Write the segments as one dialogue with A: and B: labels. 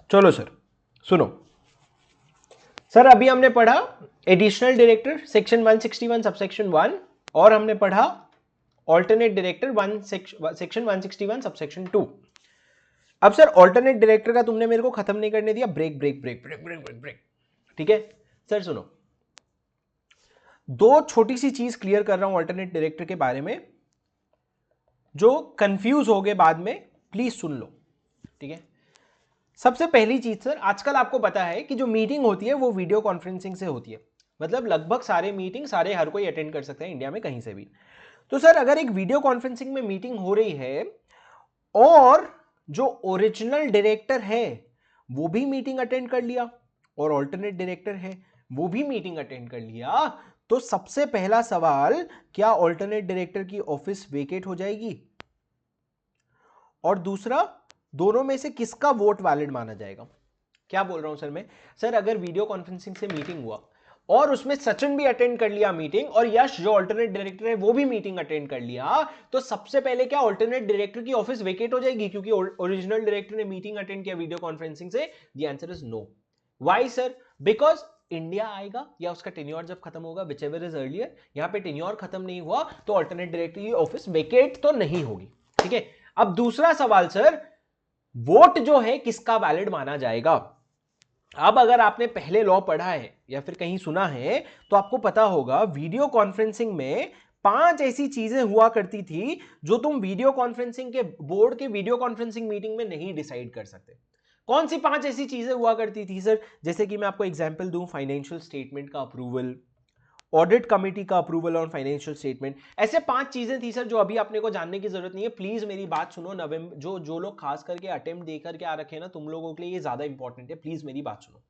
A: चलो सर सुनो सर, अभी हमने पढ़ा एडिशनल डायरेक्टर सेक्शन 161 सबसेक्शन 1 और हमने पढ़ा ऑल्टरनेट डायरेक्टर सेक्शन 161 सबसेक्शन 2। अब सर ऑल्टरनेट डायरेक्टर का तुमने मेरे को खत्म नहीं करने दिया, break break break break break break break. ठीक है सर, सुनो, दो छोटी सी चीज क्लियर कर रहा हूं ऑल्टरनेट डायरेक्टर के बारे में, जो कंफ्यूज हो गए बाद में प्लीज सुन लो। ठीक है, सबसे पहली चीज सर, आजकल आपको पता है कि जो मीटिंग होती है वो वीडियो कॉन्फ्रेंसिंग से होती है, मतलब लगभग सारे मीटिंग सारे हर कोई अटेंड कर सकते हैं इंडिया में कहीं से भी। तो सर अगर एक वीडियो कॉन्फ्रेंसिंग में मीटिंग हो रही है और जो ओरिजिनल डायरेक्टर है वो भी मीटिंग अटेंड कर लिया और ऑल्टरनेट डायरेक्टर है वो भी मीटिंग अटेंड कर लिया, तो सबसे पहला सवाल, क्या ऑल्टरनेट डायरेक्टर की ऑफिस वेकेट हो जाएगी? और दूसरा, दोनों में से किसका वोट वैलिड माना जाएगा? क्या बोल रहा हूं सर मैं? सर अगर वीडियो कॉन्फ्रेंसिंग से मीटिंग हुआ और उसमें सचिन भी अटेंड कर लिया मीटिंग और यश जो अल्टरनेट डायरेक्टर है वो भी मीटिंग अटेंड कर लिया, तो सबसे पहले क्या अल्टरनेट डायरेक्टर की ऑफिस वेकेट हो जाएगी क्योंकि ओरिजिनल डायरेक्टर ने मीटिंग अटेंड किया वीडियो कॉन्फ्रेंसिंग से? The answer is no. Why sir? Because India आएगा या उसका टेन्योर जब खत्म होगा, विचएवर इज अर्लियर, यहां पे टेन्योर खत्म नहीं हुआ तो अल्टरनेट डायरेक्टर की ऑफिस वेकेट तो नहीं होगी। ठीक है, अब दूसरा सवाल सर, वोट जो है किसका वैलिड माना जाएगा? अब अगर आपने पहले लॉ पढ़ा है या फिर कहीं सुना है तो आपको पता होगा वीडियो कॉन्फ्रेंसिंग में 5 ऐसी चीजें हुआ करती थी जो तुम वीडियो कॉन्फ्रेंसिंग के बोर्ड के वीडियो कॉन्फ्रेंसिंग मीटिंग में नहीं डिसाइड कर सकते। कौन सी 5 ऐसी चीजें हुआ करती थी सर? जैसे कि मैं आपको एग्जांपल दूं, फाइनेंशियल स्टेटमेंट का अप्रूवल, ऑडिट कमेटी का अप्रूवल ऑन फाइनेंशियल स्टेटमेंट। ऐसे 5 चीजें थी सर जो अभी अपने को जानने की जरूरत नहीं है। प्लीज मेरी बात सुनो, नवंबर जो लोग खास करके अटेम्प्ट देकर के आ रखे हैं ना, तुम लोगों के लिए ये ज्यादा इंपॉर्टेंट है, प्लीज मेरी बात सुनो।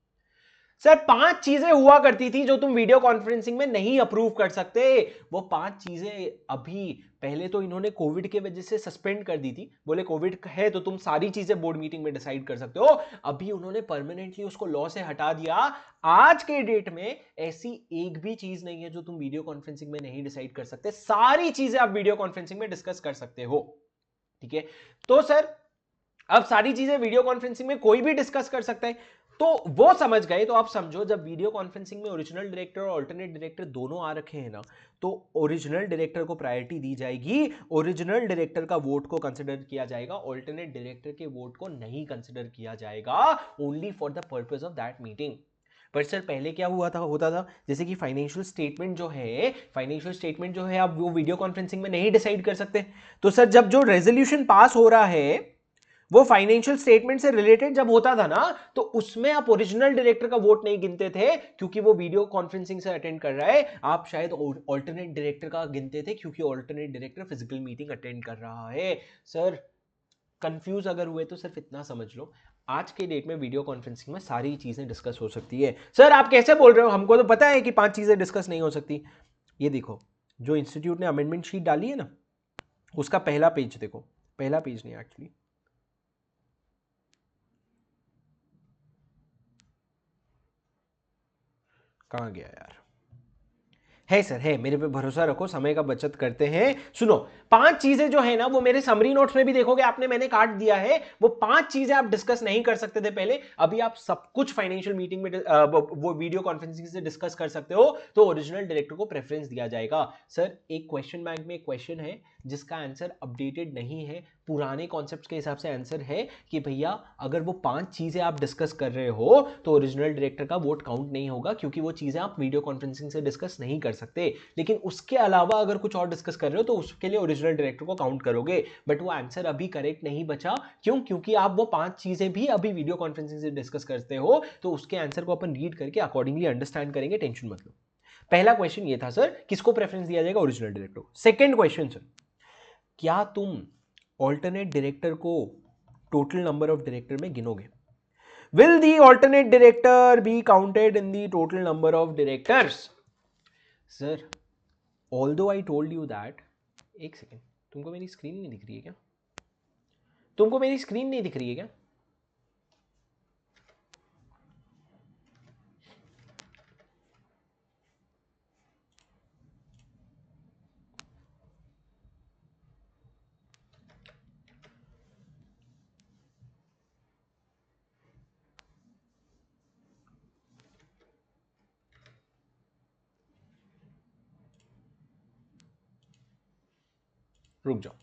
A: सर 5 चीजें हुआ करती थी जो तुम वीडियो कॉन्फ्रेंसिंग में नहीं अप्रूव कर सकते। वो 5 चीजें अभी, पहले तो इन्होंने कोविड के वजह से सस्पेंड कर दी थी, बोले कोविड है तो तुम सारी चीजें बोर्ड मीटिंग में डिसाइड कर सकते हो। अभी उन्होंने परमानेंटली उसको लॉ से हटा दिया। आज के डेट में ऐसी एक भी चीज नहीं है जो तुम वीडियो कॉन्फ्रेंसिंग में नहीं डिसाइड कर सकते, सारी चीजें आप वीडियो कॉन्फ्रेंसिंग में डिस्कस कर सकते हो। ठीक है, तो सर अब सारी चीजें वीडियो कॉन्फ्रेंसिंग में कोई भी डिस्कस कर सकता है, तो वो समझ गए। तो आप समझो, जब वीडियो कॉन्फ्रेंसिंग में ओरिजिनल डायरेक्टर और अल्टरनेट डायरेक्टर दोनों आ रखे हैं ना, तो ओरिजिनल डायरेक्टर को प्रायोरिटी दी जाएगी, ओरिजिनल डायरेक्टर का वोट को कंसिडर किया जाएगा, अल्टरनेट डायरेक्टर के वोट को नहीं कंसिडर किया जाएगा, only for the purpose of that meeting. पर सर पहले क्या हुआ था, होता था जैसे कि फाइनेंशियल स्टेटमेंट जो है आप वो वीडियो कॉन्फ्रेंसिंग में नहीं डिसाइड कर सकते। तो सर जब जो रेजोल्यूशन पास हो रहा है वो फाइनेंशियल स्टेटमेंट से रिलेटेड जब होता था ना, तो उसमें आप ओरिजिनल डायरेक्टर का वोट नहीं गिनते थे क्योंकि वो वीडियो कॉन्फ्रेंसिंग से अटेंड कर रहा है, आप शायद ऑल्टरनेट डायरेक्टर का गिनते थे क्योंकि alternate director physical meeting attend कर रहा है। सर कंफ्यूज अगर हुए तो सिर्फ इतना समझ लो, आज के डेट में वीडियो कॉन्फ्रेंसिंग में सारी चीजें डिस्कस हो सकती है। सर आप कैसे बोल रहे हो, हमको तो पता है कि 5 चीजें डिस्कस नहीं हो सकती। ये देखो, जो इंस्टीट्यूट ने अमेंडमेंट शीट डाली है ना, उसका पहला पेज देखो, पहला पेज नहीं एक्चुअली, कहाँ गया यार, है सर, है, मेरे पे भरोसा रखो, समय का बचत करते हैं। सुनो, 5 चीजें जो है ना, वो मेरे समरी नोट्स में भी देखोगे आपने, मैंने काट दिया है। वो 5 चीजें आप डिस्कस नहीं कर सकते थे पहले, अभी आप सब कुछ फाइनेंशियल मीटिंग में वो वीडियो कॉन्फ्रेंसिंग से डिस्कस कर सकते हो, तो ओरिजिनल डायरेक्टर को प्रेफरेंस दिया जाएगा। सर एक क्वेश्चन बैंक में एक क्वेश्चन है जिसका आंसर अपडेटेड नहीं है, पुराने कॉन्सेप्ट के हिसाब से आंसर है कि भैया अगर वो 5 चीजें आप डिस्कस कर रहे हो तो ओरिजिनल डायरेक्टर का वोट काउंट नहीं होगा क्योंकि वो चीजें आप वीडियो कॉन्फ्रेंसिंग से डिस्कस नहीं कर सकते। लेकिन उसके अलावा अगर कुछ और डिस्कस कर रहे हो तो उसके लिए ओरिजिनल डायरेक्टर को काउंट करोगे। बट वो आंसर अभी करेक्ट नहीं बचा, क्यों? क्योंकि आप वो 5 चीजें भी अभी वीडियो कॉन्फ्रेंसिंग से डिस्कस करते हो, तो उसके आंसर को अपन रीड करके अकॉर्डिंगली अंडरस्टैंड करेंगे, टेंशन मत लो। पहला क्वेश्चन ये था सर, किसको प्रेफरेंस दिया जाएगा, ओरिजिनल डायरेक्टर को। सेकंड क्वेश्चन सर, क्या तुम ऑल्टरनेट डायरेक्टर को टोटल नंबर ऑफ डायरेक्टर में गिनोगे? Will the alternate director be counted in the total number of directors? Sir although I told you that, एक सेकेंड, तुमको मेरी स्क्रीन नहीं दिख रही है क्या? तुमको मेरी स्क्रीन नहीं दिख रही है क्या? रुक जाओ,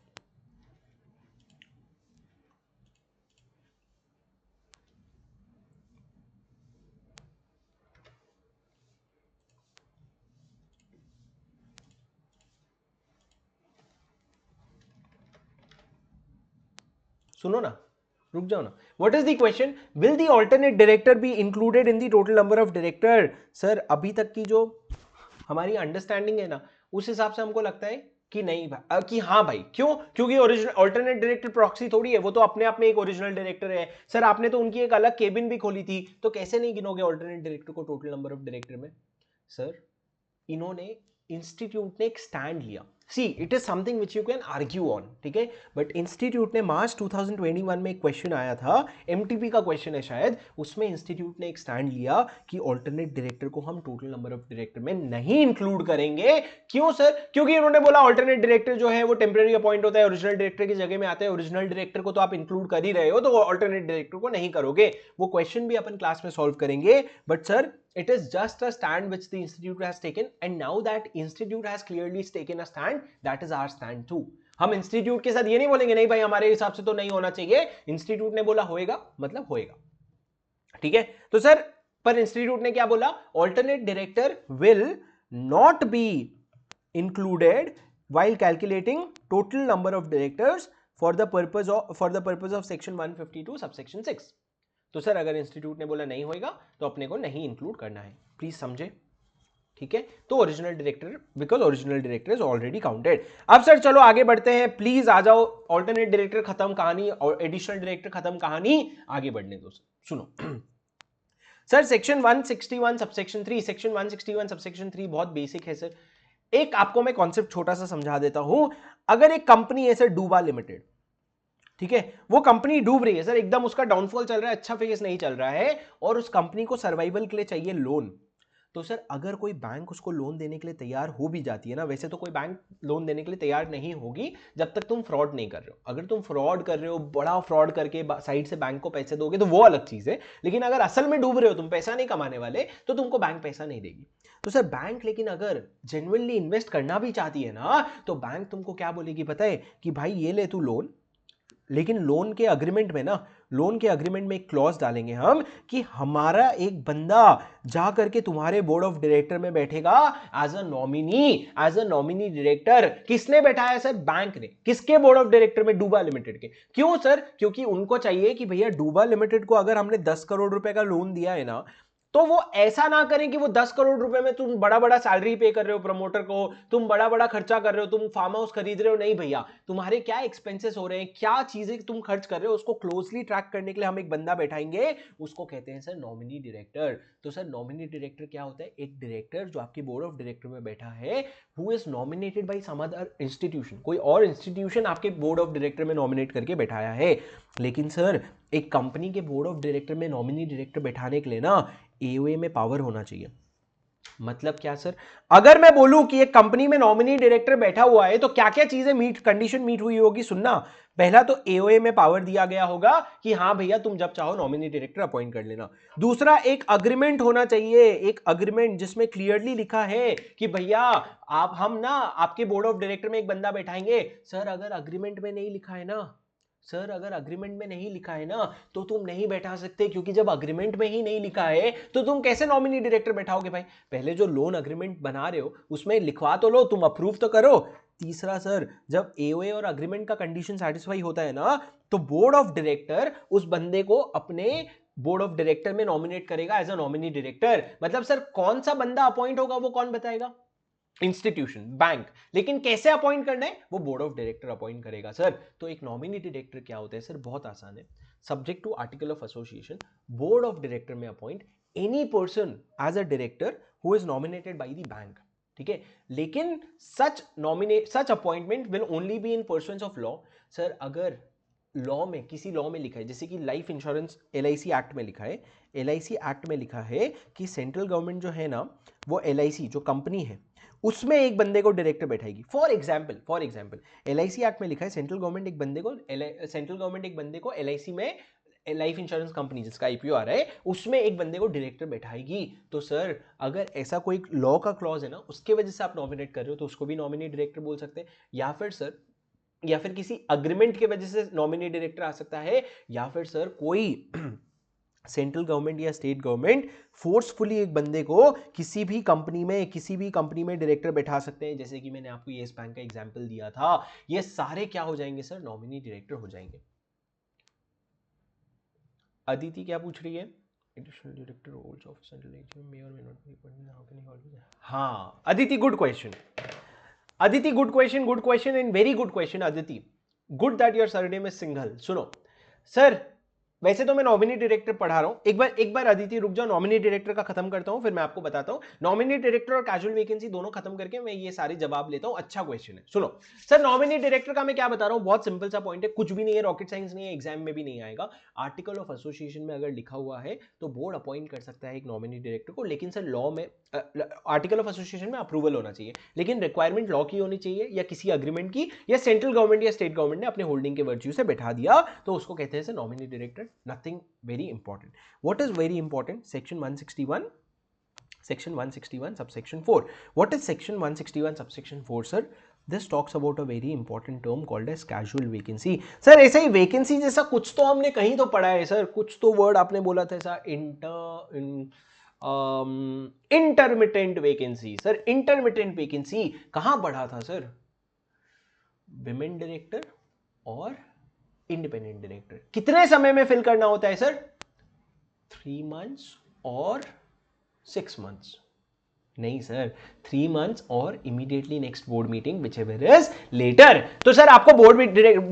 A: सुनो ना, रुक जाओ ना। What is the question? Will the alternate director be included in the total number of director? Sir अभी तक की जो हमारी अंडरस्टैंडिंग है ना, उस हिसाब से हमको लगता है कि नहीं भाई, कि हाँ भाई। क्यों? क्योंकि ओरिजिनल ऑल्टरनेट डायरेक्टर प्रॉक्सी थोड़ी है, वो तो अपने आप में एक ओरिजिनल डायरेक्टर है। सर आपने तो उनकी एक अलग केबिन भी खोली थी, तो कैसे नहीं गिनोगे ऑल्टरनेट डायरेक्टर को टोटल नंबर ऑफ डायरेक्टर में? सर इन्होंने, इंस्टीट्यूट ने एक स्टैंड लिया। See it is something which you can argue on, ठीक है, बट इंस्टीट्यूट ने मार्च 2021 में एक क्वेश्चन आया था, एमटीपी का क्वेश्चन है शायद, उसमें इंस्टीट्यूट ने एक स्टैंड लिया कि ऑल्टरनेट डायरेक्टर को हम टोटल नंबर ऑफ डायरेक्टर में नहीं इंक्लूड करेंगे। क्यों सर? क्योंकि उन्होंने बोला ऑल्टरनेट डायरेक्टर जो है वो टेम्पररी अपॉइंट होता है, ओरिजिनल डायरेक्टर की जगह में आता है, ओरिजिनल डायरेक्टर को तो आप इंक्लूड कर ही रहे हो, तो ऑल्टरनेट डायरेक्टर को नहीं करोगे। वो क्वेश्चन भी अपन क्लास में सॉल्व करेंगे, but sir it is just a stand which the institute has taken, and now that institute has clearly taken a stand, that is our stand too. हम institute के साथ ये नहीं बोलेंगे नहीं भाई हमारे हिसाब से तो नहीं होना चाहिए, इंस्टीट्यूट ने बोला होएगा मतलब होएगा, ठीक है। तो सर पर इंस्टीट्यूट ने क्या बोला? Alternate director will not be included while calculating total number of directors for the purpose of section 152 subsection 6. तो सर अगर इंस्टीट्यूट ने बोला नहीं होएगा तो अपने को नहीं इंक्लूड करना है, प्लीज समझे, ठीक है। तो original director, because original director is already counted. अब सर चलो आगे बढ़ते हैं, प्लीज आ जाओ। ऑल्टरनेट डायरेक्टर खत्म कहानी और एडिशनल डायरेक्टर खत्म कहानी, आगे बढ़ने दो। सुनो sir section 161 subsection 3, section 161 subsection 3 बहुत बेसिक है सर। एक आपको मैं कॉन्सेप्ट छोटा सा समझा देता हूं। अगर एक कंपनी है सर डूबा लिमिटेड, ठीक है, वो कंपनी डूब रही है सर, एकदम उसका डाउनफॉल चल रहा है, अच्छा फेस नहीं चल रहा है, और उस कंपनी को सर्वाइवल के लिए चाहिए लोन। तो सर अगर कोई बैंक उसको लोन देने के लिए तैयार हो भी जाती है ना, वैसे तो कोई बैंक लोन देने के लिए तैयार नहीं होगी जब तक तुम फ्रॉड नहीं कर रहे हो। अगर तुम फ्रॉड कर रहे हो, बड़ा फ्रॉड करके साइड से बैंक को पैसे दोगे तो वो अलग चीज है, लेकिन अगर असल में डूब रहे हो, तुम पैसा नहीं कमाने वाले, तो तुमको बैंक पैसा नहीं देगी। तो सर बैंक लेकिन अगर जेन्युइनली इन्वेस्ट करना भी चाहती है ना, तो बैंक तुमको क्या बोलेगी पता है? कि भाई ये ले तू लोन, लेकिन लोन के अग्रीमेंट में ना, लोन के अग्रीमेंट में एक क्लॉज डालेंगे हम कि हमारा एक बंदा जा करके तुम्हारे बोर्ड ऑफ डायरेक्टर में बैठेगा एज अ नॉमिनी डायरेक्टर। किसने बैठाया सर? बैंक ने। किसके बोर्ड ऑफ डायरेक्टर में? डूबा लिमिटेड के। क्यों सर? क्योंकि उनको चाहिए कि भैया डूबा लिमिटेड को अगर हमने 10 करोड़ रुपए का लोन दिया है ना, तो वो ऐसा ना करें कि वो 10 करोड़ रुपए में तुम बड़ा बड़ा सैलरी पे कर रहे हो प्रमोटर को, तुम बड़ा बड़ा खर्चा कर रहे हो, तुम फार्म हाउस खरीद रहे हो। नहीं भैया, तुम्हारे क्या एक्सपेंसेस हो रहे हैं, क्या चीजें तुम खर्च कर रहे हो, उसको क्लोजली ट्रैक करने के लिए हम एक बंदा बैठाएंगे, उसको कहते हैं सर नॉमिनी डायरेक्टर। तो सर नॉमिनी डायरेक्टर क्या होता है? एक डायरेक्टर जो आपके बोर्ड ऑफ डायरेक्टर में बैठा है, who is nominated by some other institution, कोई और इंस्टीट्यूशन आपके बोर्ड ऑफ डायरेक्टर में नॉमिनेट करके बैठाया है। लेकिन सर एक कंपनी के बोर्ड ऑफ डायरेक्टर में नॉमिनी डायरेक्टर बैठाने के लिए ना एओए में पावर होना चाहिए। मतलब क्या सर? अगर मैं बोलूं कि एक कंपनी में नॉमिनी डायरेक्टर बैठा हुआ है तो क्या क्या चीजें कंडीशन मीट हुई होगी, सुनना। पहला तो एओए में पावर दिया गया होगा कि हाँ भैया तुम जब चाहो नॉमिनी डायरेक्टर अपॉइंट कर लेना। दूसरा, एक अग्रीमेंट होना चाहिए, एक अग्रीमेंट जिसमें क्लियरली लिखा है कि भैया हम ना आपके बोर्ड ऑफ डायरेक्टर में एक बंदा बैठाएंगे। सर अगर अग्रीमेंट में नहीं लिखा है ना, सर अगर अग्रीमेंट में नहीं लिखा है ना, तो तुम नहीं बैठा सकते, क्योंकि जब अग्रीमेंट में ही नहीं लिखा है तो तुम कैसे नॉमिनी डायरेक्टर बैठाओगे भाई? पहले जो लोन अग्रीमेंट बना रहे हो उसमें लिखवा तो लो, तुम अप्रूव तो करो। तीसरा सर, जब एओए और अग्रीमेंट का कंडीशन सेटिस्फाई होता है ना, तो बोर्ड ऑफ डायरेक्टर उस बंदे को अपने बोर्ड ऑफ डायरेक्टर में नॉमिनेट करेगा एज अ नॉमिनी डायरेक्टर। मतलब सर कौन सा बंदा अपॉइंट होगा वो कौन बताएगा? Institution, bank. लेकिन कैसे अपॉइंट करना है? वो बोर्ड ऑफ डायरेक्टर अपॉइंट करेगा सर। तो एक नॉमिनी डायरेक्टर क्या होता है सर? बहुत आसान है। Subject to article of association, board of director में appoint any person as a director who is nominated by the bank, ठीक है। लेकिन such appointment will only be in pursuance of law. Sir अगर law में, किसी law में लिखा है, जैसे कि लाइफ इंश्योरेंस एलआईसी एक्ट में लिखा है, एलआईसी एक्ट में लिखा है कि सेंट्रल गवर्नमेंट जो है ना, वो एलआईसी जो कंपनी है उसमें एक बंदे को डायरेक्टर बैठाएगी। फॉर एग्जांपल एलआईसी एक्ट में लिखा है सेंट्रल गवर्नमेंट एक बंदे को एलआईसी में, लाइफ इंश्योरेंस कंपनी जिसका आईपीओ आ रहा है, उसमें एक बंदे को डायरेक्टर बैठाएगी। तो सर अगर ऐसा कोई लॉ का क्लॉज है ना, उसके वजह से आप नॉमिनेट कर रहे हो, तो उसको भी नॉमिनी डायरेक्टर बोल सकते हैं। या फिर सर या फिर किसी अग्रीमेंट की वजह से नॉमिनी डायरेक्टर आ सकता है, या फिर सर कोई सेंट्रल गवर्नमेंट या स्टेट गवर्नमेंट फोर्सफुली एक बंदे को किसी भी कंपनी में डायरेक्टर बैठा सकते हैं, जैसे कि मैंने आपको येस बैंक का एग्जांपल दिया था। ये सारे क्या हो जाएंगे सर, नॉमिनी डायरेक्टर हो जाएंगे। अदिति क्या पूछ रही है, additional director roles of central agency may और may not be appointed, how can he always. हाँ Aditi, good question Aditi, good question and very good question Aditi, good that your surname is Singhal. सुनो sir, वैसे तो मैं नॉमिनी डायरेक्टर पढ़ा रहा हूं, एक बार अदिति रुक जाओ, नॉमिनी डायरेक्टर का खत्म करता हूं, फिर मैं आपको बताता हूं। नॉमिनी डायरेक्टर और कैजुअल वैकेंसी दोनों खत्म करके मैं ये सारे जवाब लेता हूं। अच्छा क्वेश्चन है, सुनो सर। नॉमिनी डायरेक्टर का मैं क्या बता रहा हूं, बहुत सिंपल सा पॉइंट है, कुछ भी नहीं है, रॉकेट साइंस नहीं है, एग्जाम में भी नहीं आएगा। आर्टिकल ऑफ एसोसिएशन में अगर लिखा हुआ है तो बोर्ड अपॉइंट कर सकता है एक नॉमिनी डायरेक्टर को, लेकिन सर लॉ में आर्टिकल ऑफ एसोसिएशन में अप्रूवल होना चाहिए, लेकिन रिक्वायरमेंट लॉ की होनी चाहिए या किसी अग्रीमेंट की, या सेंट्रल गवर्नमेंट या स्टेट गवर्नमेंट ने अपने होल्डिंग के वर्च्यू से बैठा दिया, तो उसको कहते हैं sir nominee director. Nothing very important. What is very important? Section 161 subsection 4. What is section 161 subsection 4 sir? This talks about a very important term called as casual vacancy. Sir ऐसे ही vacancy जैसा कुछ तो हमने कहीं तो पढ़ा है सर, कुछ तो वर्ड आपने बोला था ऐसा, intermittent vacancy. Sir intermittent vacancy कहां पढ़ा था सर? विमेन डायरेक्टर और इंडिपेंडेंट डायरेक्टर। कितने समय में फिल करना होता है सर? 3 months और 6 months। नहीं सर, 3 months और immediately next board meeting, whichever is later. तो सर आपको बोर्ड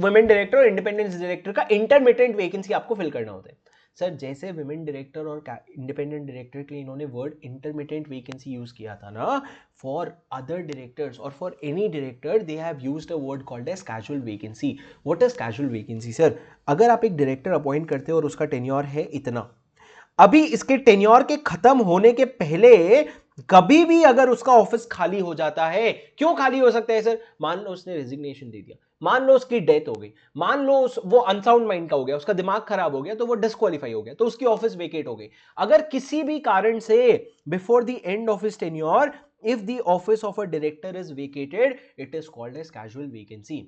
A: वुमेन डायरेक्टर और इंडिपेंडेंट डायरेक्टर का इंटरमिटेंट वैकेंसी आपको फिल करना होता है। सर जैसे विमेन डायरेक्टर और इंडिपेंडेंट डायरेक्टर के लिए इन्होंने वर्ड इंटरमिटेंट वैकेंसी यूज किया था ना, फॉर अदर डायरेक्टर्स और for any director they have used a word called as casual vacancy. What is casual vacancy sir? अगर आप एक डायरेक्टर अपॉइंट करते हो और उसका टेन्योर है इतना, अभी इसके टेन्योर के खत्म होने के पहले कभी भी अगर उसका ऑफिस खाली हो जाता है, क्यों खाली हो सकता है सर? मान लो उसने रेजिग्नेशन दे दिया, मान लो उसकी डेथ हो गई, मान लो वो अनसाउंड माइंड का हो गया, उसका दिमाग खराब हो गया, तो वो डिस्क्वालीफाई हो गया, तो उसकी ऑफिस वेकेट हो गई। अगर किसी भी कारण से before the end of his tenure if the office of a director is vacated, it is called as casual vacancy.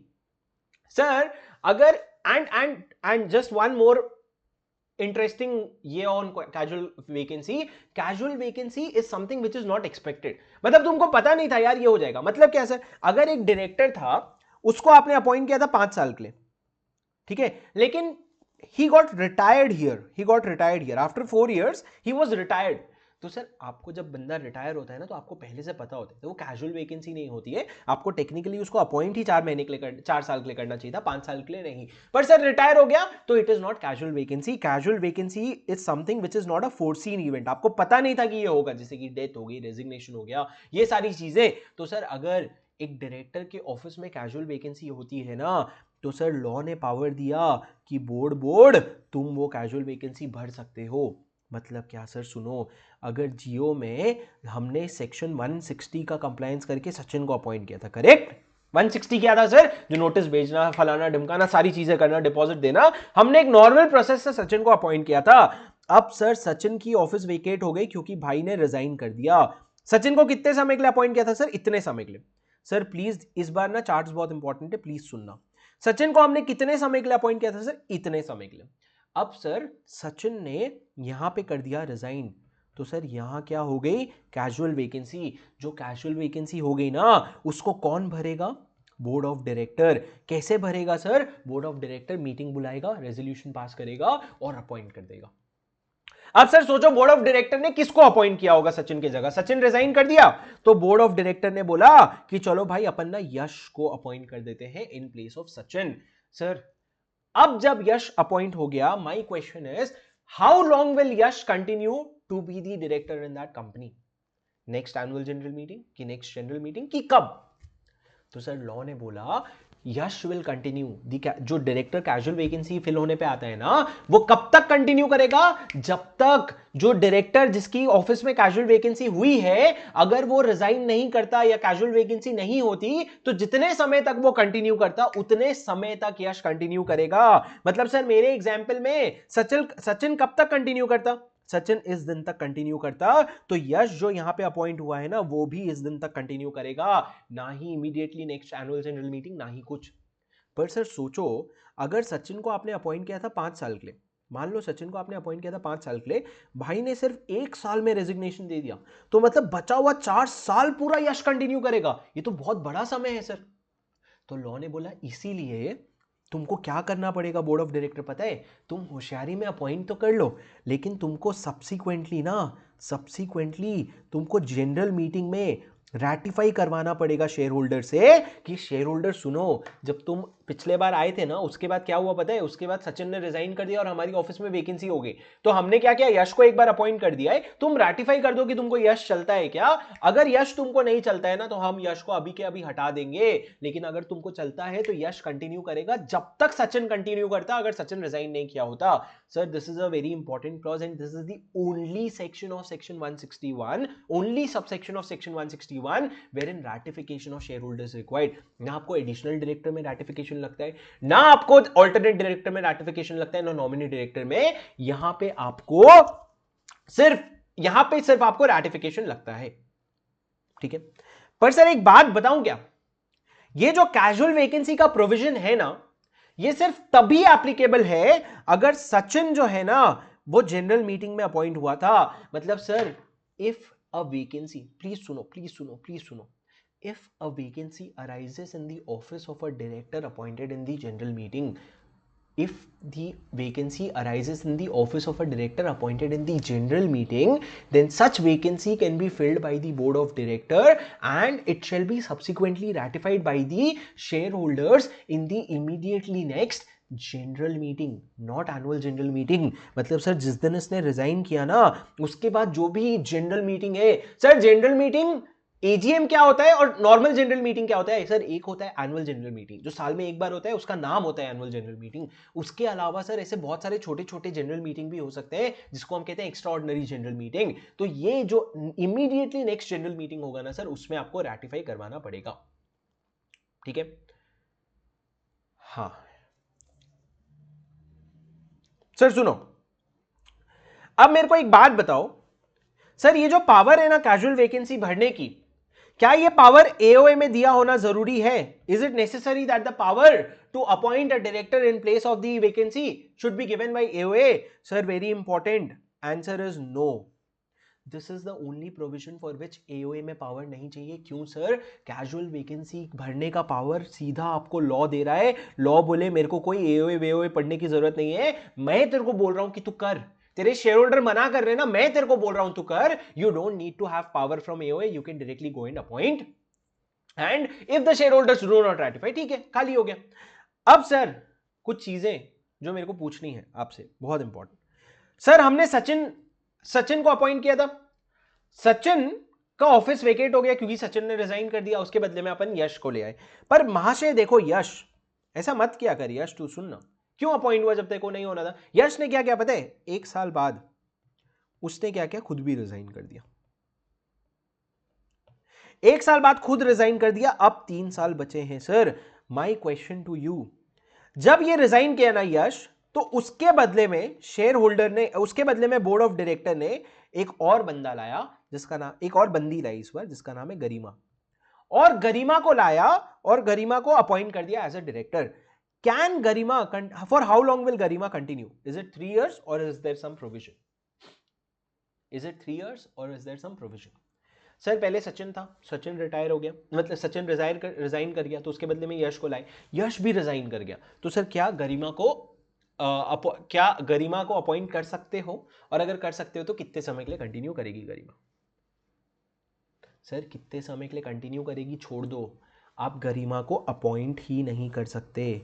A: Sir अगर and just one more interesting ये on casual vacancy is something which is not expected। मतलब तुमको पता नहीं था यार ये हो जाएगा। मतलब क्या सर, अगर एक डायरेक्टर था, उसको आपने अपॉइंट किया था 5 साल के लिए, ठीक है, लेकिन he got retired here after 4 years he was retired। तो सर आपको जब बंदा रिटायर होता है ना, तो आपको पहले से पता होता है, तो वो कैजुअल वैकेंसी नहीं होती है। आपको टेक्निकली उसको अपॉइंट ही 4 साल के लिए करना चाहिए था, 5 साल के लिए नहीं। पर सर रिटायर हो गया तो it is not casual vacancy. Casual vacancy is something which is not a foreseen event. आपको पता नहीं था कि ये होगा, जैसे कि डेथ हो गई, रेजिग्नेशन हो गया, ये सारी चीजें। तो सर अगर एक डायरेक्टर के ऑफिस में कैजुअल वैकेंसी होती है ना, तो सर लॉ ने पावर दिया कि बोर्ड तुम वो कैजुअल वैकेंसी भर सकते हो। मतलब क्या सर? सुनो, अगर जियो में हमने सेक्शन 160 का कंप्लायंस करके सचिन को अपॉइंट किया था, करेक्ट? 160 क्या था सर? जो नोटिस भेजना, फलाना ढिमकाना, सारी चीजें करना, डिपॉजिट देना, हमने एक नॉर्मल प्रोसेस से सचिन को अपॉइंट किया था। अब सर सचिन की ऑफिस वेकेट हो गई क्योंकि भाई ने रिजाइन कर दिया। सचिन को कितने समय के लिए अपॉइंट किया था सर? इतने समय के लिए। सर प्लीज इस बार ना चार्ट्स बहुत इंपॉर्टेंट है, प्लीज सुनना। सचिन को हमने कितने समय के लिए अपॉइंट किया था सर? इतने समय के लिए। अब सर सचिन ने यहां पे कर दिया रिजाइन, तो सर यहां क्या हो गई? Casual vacancy. जो कैजुअल वैकेंसी हो गई ना, उसको कौन भरेगा? Board of director. कैसे भरेगा sir? Board of director meeting बुलाएगा, रेजोल्यूशन पास करेगा और अपॉइंट कर देगा। अब सर सोचो, बोर्ड ऑफ डायरेक्टर ने किसको अपॉइंट किया होगा सचिन की जगह? सचिन रिजाइन कर दिया, तो बोर्ड ऑफ डायरेक्टर ने बोला कि चलो भाई अपन ना यश को अपॉइंट कर देते हैं in place of Sachin. Sir अब जब यश अपॉइंट हो गया, my question is how long will Yash continue to be the director in that company? Next annual general meeting की नेक्स्ट जनरल मीटिंग की कब? तो सर लॉ ने बोला यश विल कंटिन्यू जो डायरेक्टर कैजुअल वैकेंसी फिल होने पे आता है ना, वो कब तक कंटिन्यू करेगा? जब तक जो डायरेक्टर जिसकी ऑफिस में कैजुअल वैकेंसी हुई है, अगर वो रिजाइन नहीं करता या कैजुअल वैकेंसी नहीं होती, तो जितने समय तक वो कंटिन्यू करता उतने समय तक यश कंटिन्यू करेगा। मतलब सर मेरे एग्जाम्पल में सचिन कब तक कंटिन्यू करता? सचिन इस दिन तक कंटिन्यू करता, तो यश जो यहां पे अपॉइंट हुआ है ना, वो भी इस दिन तक कंटिन्यू करेगा। ना ही immediately next annual general meeting, ना ही कुछ। पर सर सोचो, अगर सचिन को आपने अपॉइंट किया था 5 साल के लिए, मान लो सचिन को आपने अपॉइंट किया था 5 साल के लिए, भाई ने सिर्फ 1 साल में रेजिग्नेशन दे दिया, तो मतलब बचा हुआ 4 साल पूरा यश कंटिन्यू करेगा, ये तो बहुत बड़ा समय है सर। तो लॉ ने बोला इसीलिए तुमको क्या करना पड़ेगा बोर्ड ऑफ डायरेक्टर पता है, तुम होशियारी में अपॉइंट तो कर लो, लेकिन तुमको सब्सिक्वेंटली तुमको जनरल मीटिंग में रैटिफाई करवाना पड़ेगा शेयर होल्डर से कि शेयर होल्डर सुनो, जब तुम पिछले बार आए थे ना, उसके बाद क्या हुआ पता है, उसके बाद सचिन ने रिजाइन कर दिया और हमारी ऑफिस में वैकेंसी हो गई, तो हमने क्या किया, यश को एक बार अपॉइंट कर दिया है, तुम रैटिफाई कर दो कि तुमको यश चलता है क्या। अगर यश तुमको नहीं चलता है ना, तो हम यश को अभी के अभी हटा देंगे, लेकिन अगर तुमको चलता है तो यश कंटिन्यू करेगा जब तक सचिन कंटिन्यू करता, अगर सचिन रिजाइन नहीं किया होता। Sir this is a very important clause and this is the only section of section 161, only subsection of section 161 wherein ratification of shareholders required। ना आपको एडिशनल डायरेक्टर में रैटिफिकेशन लगता है, ना आपको अल्टरनेट डायरेक्टर में रैटिफिकेशन लगता है, ना नॉमिनी डायरेक्टर में, यहां पे सिर्फ आपको रैटिफिकेशन लगता है, ठीक है। पर सर एक बात बताऊं क्या, ये जो कैजुअल वैकेंसी का प्रोविजन है ना, ये सिर्फ तभी एप्लीकेबल है अगर सचिन जो है ना वो जनरल मीटिंग में अपॉइंट हुआ था। मतलब sir if a vacancy, please suno, if a vacancy arises in the office of a director appointed in the general meeting, if the vacancy arises in the office of a director appointed in the general meeting, then such vacancy can be filled by the board of director and it shall be subsequently ratified by the shareholders in the immediately next general meeting, not annual general meeting. मतलब sir जिस दिन इसने resign किया ना, उसके बाद जो भी जनरल मीटिंग है, सर जनरल मीटिंग एजीएम क्या होता है और नॉर्मल जनरल मीटिंग क्या होता है सर, एक होता है एनुअल जनरल मीटिंग जो साल में एक बार होता है, उसका नाम होता है एनुअल जनरल मीटिंग। उसके अलावा सर ऐसे बहुत सारे छोटे छोटे जनरल मीटिंग भी हो सकते हैं जिसको हम कहते हैं एक्स्ट्रा ऑर्डिनरी जनरल मीटिंग। तो ये जो इमीडिएटली नेक्स्ट जनरल मीटिंग होगा ना सर, उसमें आपको रैटिफाई करवाना पड़ेगा, ठीक है। हाँ सर सुनो, अब मेरे को एक बात बताओ सर, ये जो पावर है ना कैजुअल वैकेंसी भरने की, क्या ये पावर एओए में दिया होना जरूरी है? Is it necessary that the power to appoint a director in place of the vacancy should be given by AOA? Sir very important answer is no. This is the only provision for which AOA में power नहीं चाहिए। क्यों sir? Casual vacancy भरने का power सीधा आपको law दे रहा है। लॉ बोले मेरे को कोई एओए वेओए पढ़ने की जरूरत नहीं है, मैं तेरे को बोल रहा हूं कि तू कर, तेरे शेयर होल्डर मना कर रहे हैं ना, मैं तेरे को बोल रहा हूं तू कर। You don't need to have power from AOA, you can directly go and appoint and if the shareholders do not ratify, ठीक है खाली हो गया। अब सर कुछ चीजें जो मेरे को पूछनी है आपसे, बहुत इंपॉर्टेंट। सर हमने सचिन को अपॉइंट किया था, सचिन का ऑफिस वेकेट हो गया क्योंकि सचिन ने रिजाइन कर दिया, उसके बदले में अपन यश को ले आए। पर महाशय देखो यश, ऐसा मत किया कर यश, तू सुनना, क्यों अपॉइंट हुआ जब तक को नहीं होना था? यश ने क्या किया पता है, 1 साल बाद उसने क्या किया, खुद भी रिजाइन कर दिया। 1 साल बाद खुद रिजाइन कर दिया, अब 3 साल बचे हैं। Sir my question to you, जब ये रिजाइन किया ना यश, तो उसके बदले में शेयर होल्डर ने, उसके बदले में बोर्ड ऑफ डायरेक्टर ने एक और बंदा लाया जिसका नाम, एक और बंदी लाई इस बार जिसका नाम है गरिमा, और गरिमा को लाया और गरिमा को अपॉइंट कर दिया as a director. Can Garima, for how long will Garima continue? Is it 3 years और is there some provision? Is it 3 years और is there some provision? Sir पहले सचिन था, सचिन रिटायर हो गया, मतलब सचिन रिजाइन कर गया, तो उसके बदले में यश को लाए, यश भी रिजाइन कर गया, तो सर क्या गरिमा को अपॉइंट कर सकते हो? और अगर कर सकते हो तो कितने समय के लिए कंटिन्यू करेगी गरिमा? सर कितने समय के लिए कंटिन्यू करेगी छोड़ दो, आप गरिमा को अपॉइंट ही नहीं कर सकते।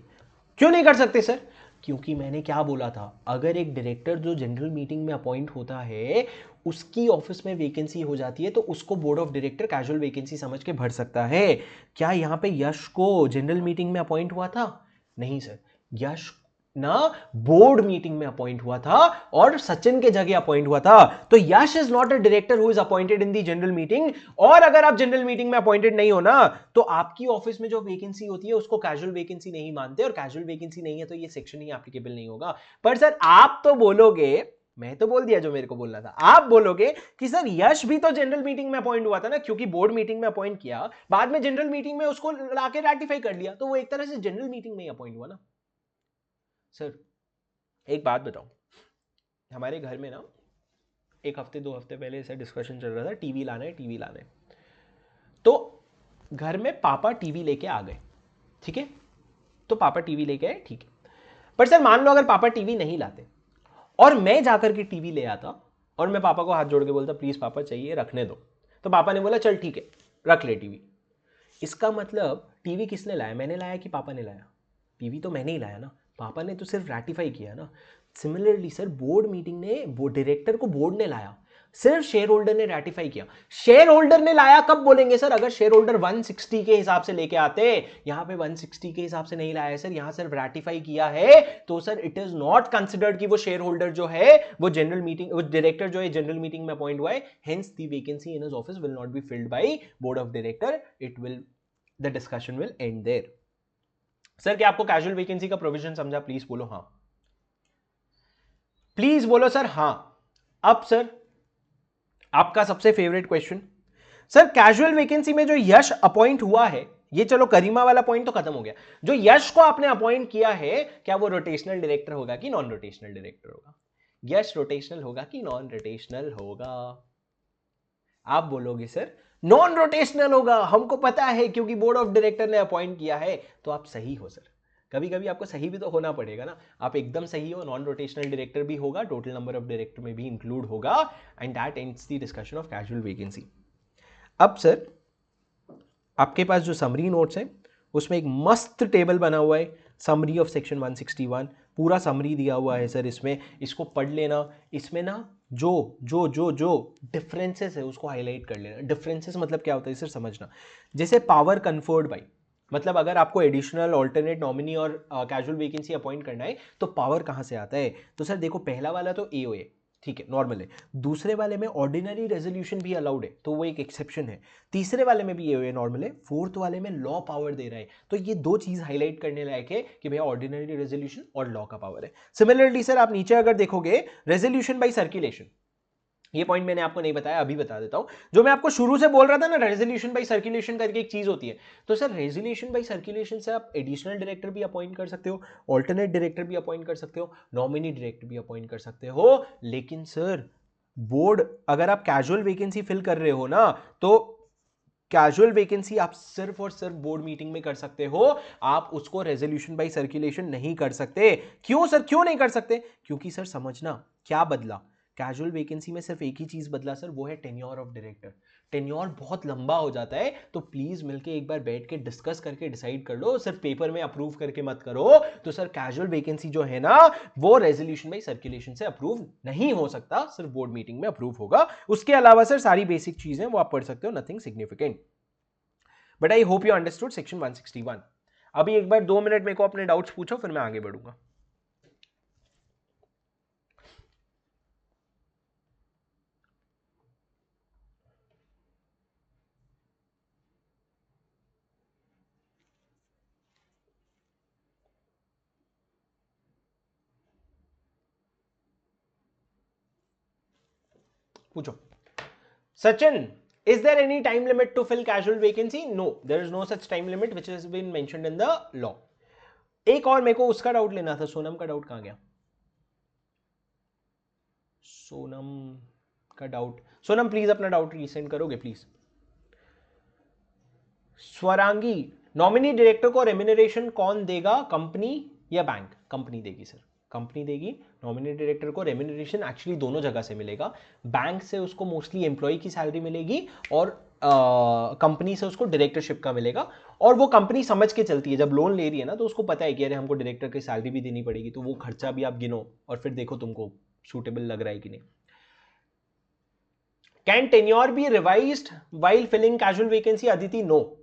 A: क्यों नहीं कर सकते सर? क्योंकि मैंने क्या बोला था, अगर एक डायरेक्टर जो जनरल मीटिंग में अपॉइंट होता है उसकी ऑफिस में वैकेंसी हो जाती है तो उसको board of director casual vacancy समझ के भर सकता है। क्या यहां पे यश को जनरल मीटिंग में अपॉइंट हुआ था? नहीं सर, यश ना बोर्ड मीटिंग में अपॉइंट हुआ था और सचिन के जगह अपॉइंट हुआ था। तो Yash is not a director who is appointed in the general meeting. और अगर आप जनरल मीटिंग में अपॉइंटेड नहीं हो ना, तो आपकी ऑफिस में जो वैकेंसी होती है उसको कैजुअल वैकेंसी नहीं मानते, और कैजुअल वैकेंसी नहीं है तो ये सेक्शन ही एप्लीकेबल नहीं होगा। पर सर आप तो बोलोगे, मैं तो बोल दिया जो मेरे को बोलना था। आप बोलोगे कि सर यश भी तो जनरल मीटिंग में अपॉइंट हुआ था ना, क्योंकि बोर्ड मीटिंग में अपॉइंट किया, बाद में जनरल मीटिंग में उसको लाके रैटिफाई कर लिया, तो वो एक तरह से जनरल मीटिंग में ही अपॉइंट हुआ ना। सर एक बात बताओ, हमारे घर में ना एक हफ्ते 2 हफ्ते पहले ऐसा डिस्कशन चल रहा था, टीवी लाना है, टीवी लाना है। तो घर में पापा टीवी लेके आ गए, ठीक है, तो पापा टीवी लेके आए, ठीक है। पर सर मान लो अगर पापा टीवी नहीं लाते और मैं जाकर के टीवी ले आता और मैं पापा को हाथ जोड़ के बोलता प्लीज पापा चाहिए, रखने दो, तो पापा ने बोला चल ठीक है रख ले टीवी। इसका मतलब टीवी किसने लाया, मैंने लाया कि पापा ने लाया? टीवी तो मैंने ही लाया ना, पापा ने तो सिर्फ रैटिफाई किया ना। सिमिलरली सर बोर्ड मीटिंग ने डायरेक्टर को बोर्ड ने लाया, सिर्फ शेयर होल्डर ने रैटिफाई किया। शेयर होल्डर ने लाया कब बोलेंगे सर? अगर शेयर होल्डर 160 के हिसाब से लेके आते, यहां पे 160 के हिसाब से नहीं लाया है सर, यहां सिर्फ रैटिफाई किया है, तो sir it is not considered कि वो शेयर होल्डर जो है वो जनरल मीटिंग, वो डायरेक्टर जो है जनरल मीटिंग में अपॉइंट हुआ है। Hence the vacancy in his office will not be filled by board of director, it will, the discussion will end there. Sir क्या आपको कैजुअल वैकेंसी का प्रोविजन समझा? प्लीज बोलो हाँ, प्लीज बोलो सर हाँ। अब सर आपका सबसे favourite question, sir casual vacancy में जो यश अपॉइंट हुआ है, ये चलो करीमा वाला पॉइंट तो खत्म हो गया, जो यश को आपने अपॉइंट किया है, क्या वो रोटेशनल डायरेक्टर होगा कि नॉन रोटेशनल डायरेक्टर होगा? यश रोटेशनल होगा कि नॉन रोटेशनल होगा? आप बोलोगे सर नॉन रोटेशनल होगा, हमको पता है क्योंकि बोर्ड ऑफ डायरेक्टर ने अपॉइंट किया है। तो आप सही हो सर, कभी कभी आपको सही भी तो होना पड़ेगा ना। आप एकदम सही हो, नॉन रोटेशनल डायरेक्टर भी होगा, टोटल नंबर ऑफ डायरेक्टर में भी इंक्लूड होगा, and that ends the discussion of casual vacancy. अब सर आपके पास जो समरी नोट्स है उसमें एक मस्त टेबल बना हुआ है, समरी ऑफ सेक्शन 161, पूरा समरी दिया हुआ है सर इसमें, इसको पढ़ लेना। इसमें ना जो जो जो जो डिफरेंसेस है उसको हाईलाइट कर लेना। डिफरेंसेस मतलब क्या होता है सर, समझना। जैसे पावर कन्फर्ड बाई, मतलब अगर आपको एडिशनल ऑल्टरनेट नॉमिनी और कैजुअल वैकेंसी अपॉइंट करना है तो पावर कहाँ से आता है? तो सर देखो पहला वाला तो एओए, ठीक है, नॉर्मल है। दूसरे वाले में ऑर्डिनरी रेजोल्यूशन भी अलाउड है, तो वो एक एक्सेप्शन है। तीसरे वाले में भी एओए नॉर्मल है, फोर्थ वाले में लॉ पावर दे रहा है। तो ये दो चीज हाईलाइट करने लायक है कि भैया ऑर्डिनरी रेजोल्यूशन और लॉ का पावर है। सिमिलरली सर आप नीचे अगर देखोगे रेजोल्यूशन बाय सर्कुलेशन, ये पॉइंट मैंने आपको नहीं बताया, अभी बता देता हूं। जो मैं आपको शुरू से बोल रहा था ना, रेजोल्यूशन बाय सर्कुलेशन करके एक चीज होती है, तो सर रेजोल्यूशन बाय सर्कुलेशन से आप एडिशनल डायरेक्टर भी अपॉइंट कर सकते हो, ऑल्टरनेट डायरेक्टर भी अपॉइंट कर सकते हो, नॉमिनी डायरेक्टर भी अपॉइंट कर सकते हो। लेकिन सर बोर्ड, अगर आप कैजुअल वैकेंसी फिल कर रहे हो ना, तो कैजुअल वैकेंसी आप सिर्फ और सिर्फ बोर्ड मीटिंग में कर सकते हो, आप उसको रेजोल्यूशन बाय सर्कुलेशन नहीं कर सकते। क्यों सर, क्यों नहीं कर सकते? क्योंकि सर समझना क्या बदला, कैजुअल वैकेंसी में सिर्फ एक ही चीज बदला सर, वो है टेन्योर ऑफ डायरेक्टर। टेन्योर बहुत लंबा हो जाता है, तो प्लीज मिलके एक बार बैठ के डिस्कस करके डिसाइड कर लो, सिर्फ पेपर में अप्रूव करके मत करो। तो सर कैजुअल वैकेंसी जो है ना, वो रेजोल्यूशन बाय सर्कुलेशन से अप्रूव नहीं हो सकता, सिर्फ बोर्ड मीटिंग में अप्रूव होगा। उसके अलावा सर सारी बेसिक चीजें वो आप पढ़ सकते हो, nothing significant. But I hope you understood section 161। अभी एक बार 2 मिनट मेरे को अपने डाउट्स पूछो, फिर मैं आगे बढ़ूंगा। पूछो। Sachin, is there any time limit to fill casual vacancy? No, there is no such time limit which has been mentioned in the law. एक और मेरे को उसका डाउट लेना था, सोनम का डाउट कहां गया? सोनम का डाउट, सोनम प्लीज अपना डाउट रीसेंड करोगे प्लीज। स्वरांगी, नॉमिनी डायरेक्टर को रेम्यूनरेशन कौन देगा, कंपनी या बैंक? कंपनी देगी सर, कंपनी देगी। नॉमिनी डायरेक्टर को रेम्यूनरेशन एक्चुअली दोनों जगह से मिलेगा, बैंक से उसको मोस्टली एम्प्लॉय की सैलरी मिलेगी और कंपनी से उसको डायरेक्टरशिप का मिलेगा। और वो कंपनी समझ के चलती है, जब लोन ले रही है ना तो उसको पता है कि अरे हमको डायरेक्टर की सैलरी भी देनी पड़ेगी, तो वो खर्चा भी आप गिनो और फिर देखो तुमको सूटेबल लग रहा है कि नहीं। Can tenure be revised while filling casual vacancy? Aditi, no.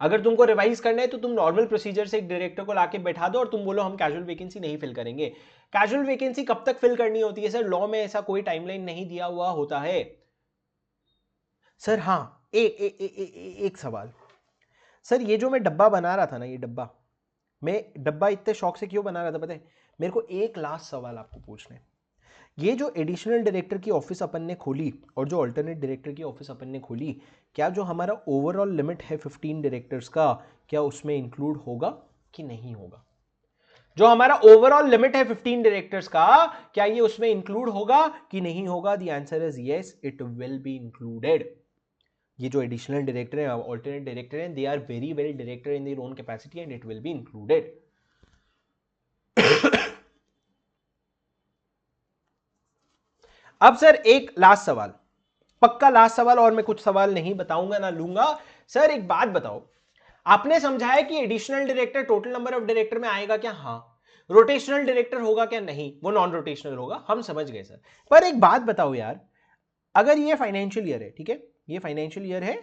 A: अगर तुमको रिवाइज करना है तो तुम नॉर्मल प्रोसीजर से एक डायरेक्टर को लाके बैठा दो और तुम बोलो हम कैजुअल वैकेंसी नहीं फिल करेंगे। कैजुअल वैकेंसी कब तक फिल करनी होती है सर? लॉ में ऐसा कोई टाइमलाइन नहीं दिया हुआ होता है सर। हाँ, एक सवाल सर, ये जो मैं डब्बा बना रहा था ना, ये डब्बा, मैं डब्बा इतने शौक से क्यों बना रहा था पता है? मेरे को एक लास्ट सवाल आपको पूछना है, ये जो एडिशनल डायरेक्टर की ऑफिस अपन ने खोली और जो अल्टरनेट डायरेक्टर की ऑफिस अपन ने खोली, क्या जो हमारा ओवरऑल लिमिट है 15 डायरेक्टर्स का, क्या उसमें इंक्लूड होगा कि नहीं होगा? जो हमारा ओवरऑल लिमिट है 15 डायरेक्टर्स का, क्या ये उसमें इंक्लूड होगा कि नहीं होगा? The answer is yes, it will be included. ये जो एडिशनल डायरेक्टर है, ऑल्टरनेट डायरेक्टर है, they are very well director in their own capacity and it will be included. अब सर एक लास्ट सवाल, पक्का लास्ट सवाल, और मैं कुछ सवाल नहीं बताऊंगा ना लूंगा। सर एक बात बताओ, आपने समझाया कि additional director total number of director में आएगा क्या? हाँ। रोटेशनल डायरेक्टर होगा क्या? नहीं, वो नॉन रोटेशनल होगा, हम समझ गए सर। पर एक बात बताओ यार, अगर ये फाइनेंशियल ईयर है, ठीक है, ये फाइनेंशियल ईयर है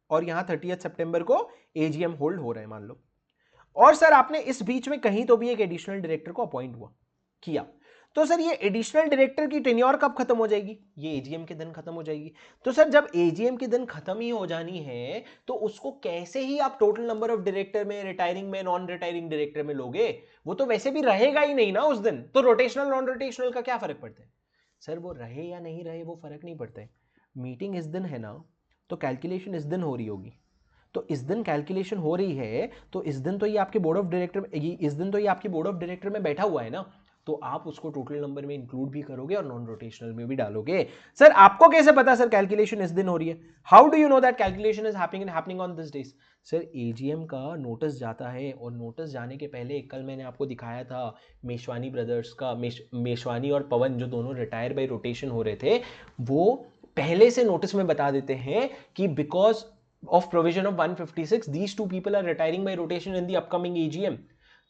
A: और यहां 30 सितंबर को एजीएम होल्ड हो रहा है मान लो, और सर आपने इस बीच में कहीं तो भी एक एडिशनल डायरेक्टर को अपॉइंट हुआ किया, तो सर ये एडिशनल डायरेक्टर की टेन्योर कब खत्म हो जाएगी? ये एजीएम के दिन खत्म हो जाएगी। तो सर जब एजीएम के दिन खत्म ही हो जानी है, तो उसको कैसे ही आप टोटल नंबर ऑफ डायरेक्टर में, रिटायरिंग में, नॉन रिटायरिंग डायरेक्टर में लोगे? वो तो वैसे भी रहेगा ही नहीं ना उस दिन, तो रोटेशनल नॉन रोटेशनल का क्या फर्क पड़ता है? सर वो रहे या नहीं रहे वो फर्क नहीं पड़ता है, मीटिंग इस दिन है ना, तो कैलकुलेशन इस दिन हो रही होगी, तो इस दिन कैलकुलेशन हो रही है, तो इस दिन तो ये आपके बोर्ड ऑफ डायरेक्टर, इस दिन तो ये आपके बोर्ड ऑफ डायरेक्टर में बैठा हुआ है ना, तो आप उसको टोटल नंबर में इंक्लूड भी करोगे और नॉन रोटेशनल में भी डालोगे। सर आपको कैसे पता सर कैलकुलेशन इस दिन हो रही है? How do you know that calculation is happening on this days? Sir AGM का नोटिस जाता है, और नोटिस जाने के पहले कल मैंने आपको दिखाया था मेशवानी ब्रदर्स का, मेशवानी और पवन जो दोनों रिटायर बाय रोटेशन हो रहे थे, वो पहले से नोटिस में बता देते हैं कि because of provision of 156 these two people are retiring by rotation in the upcoming AGM,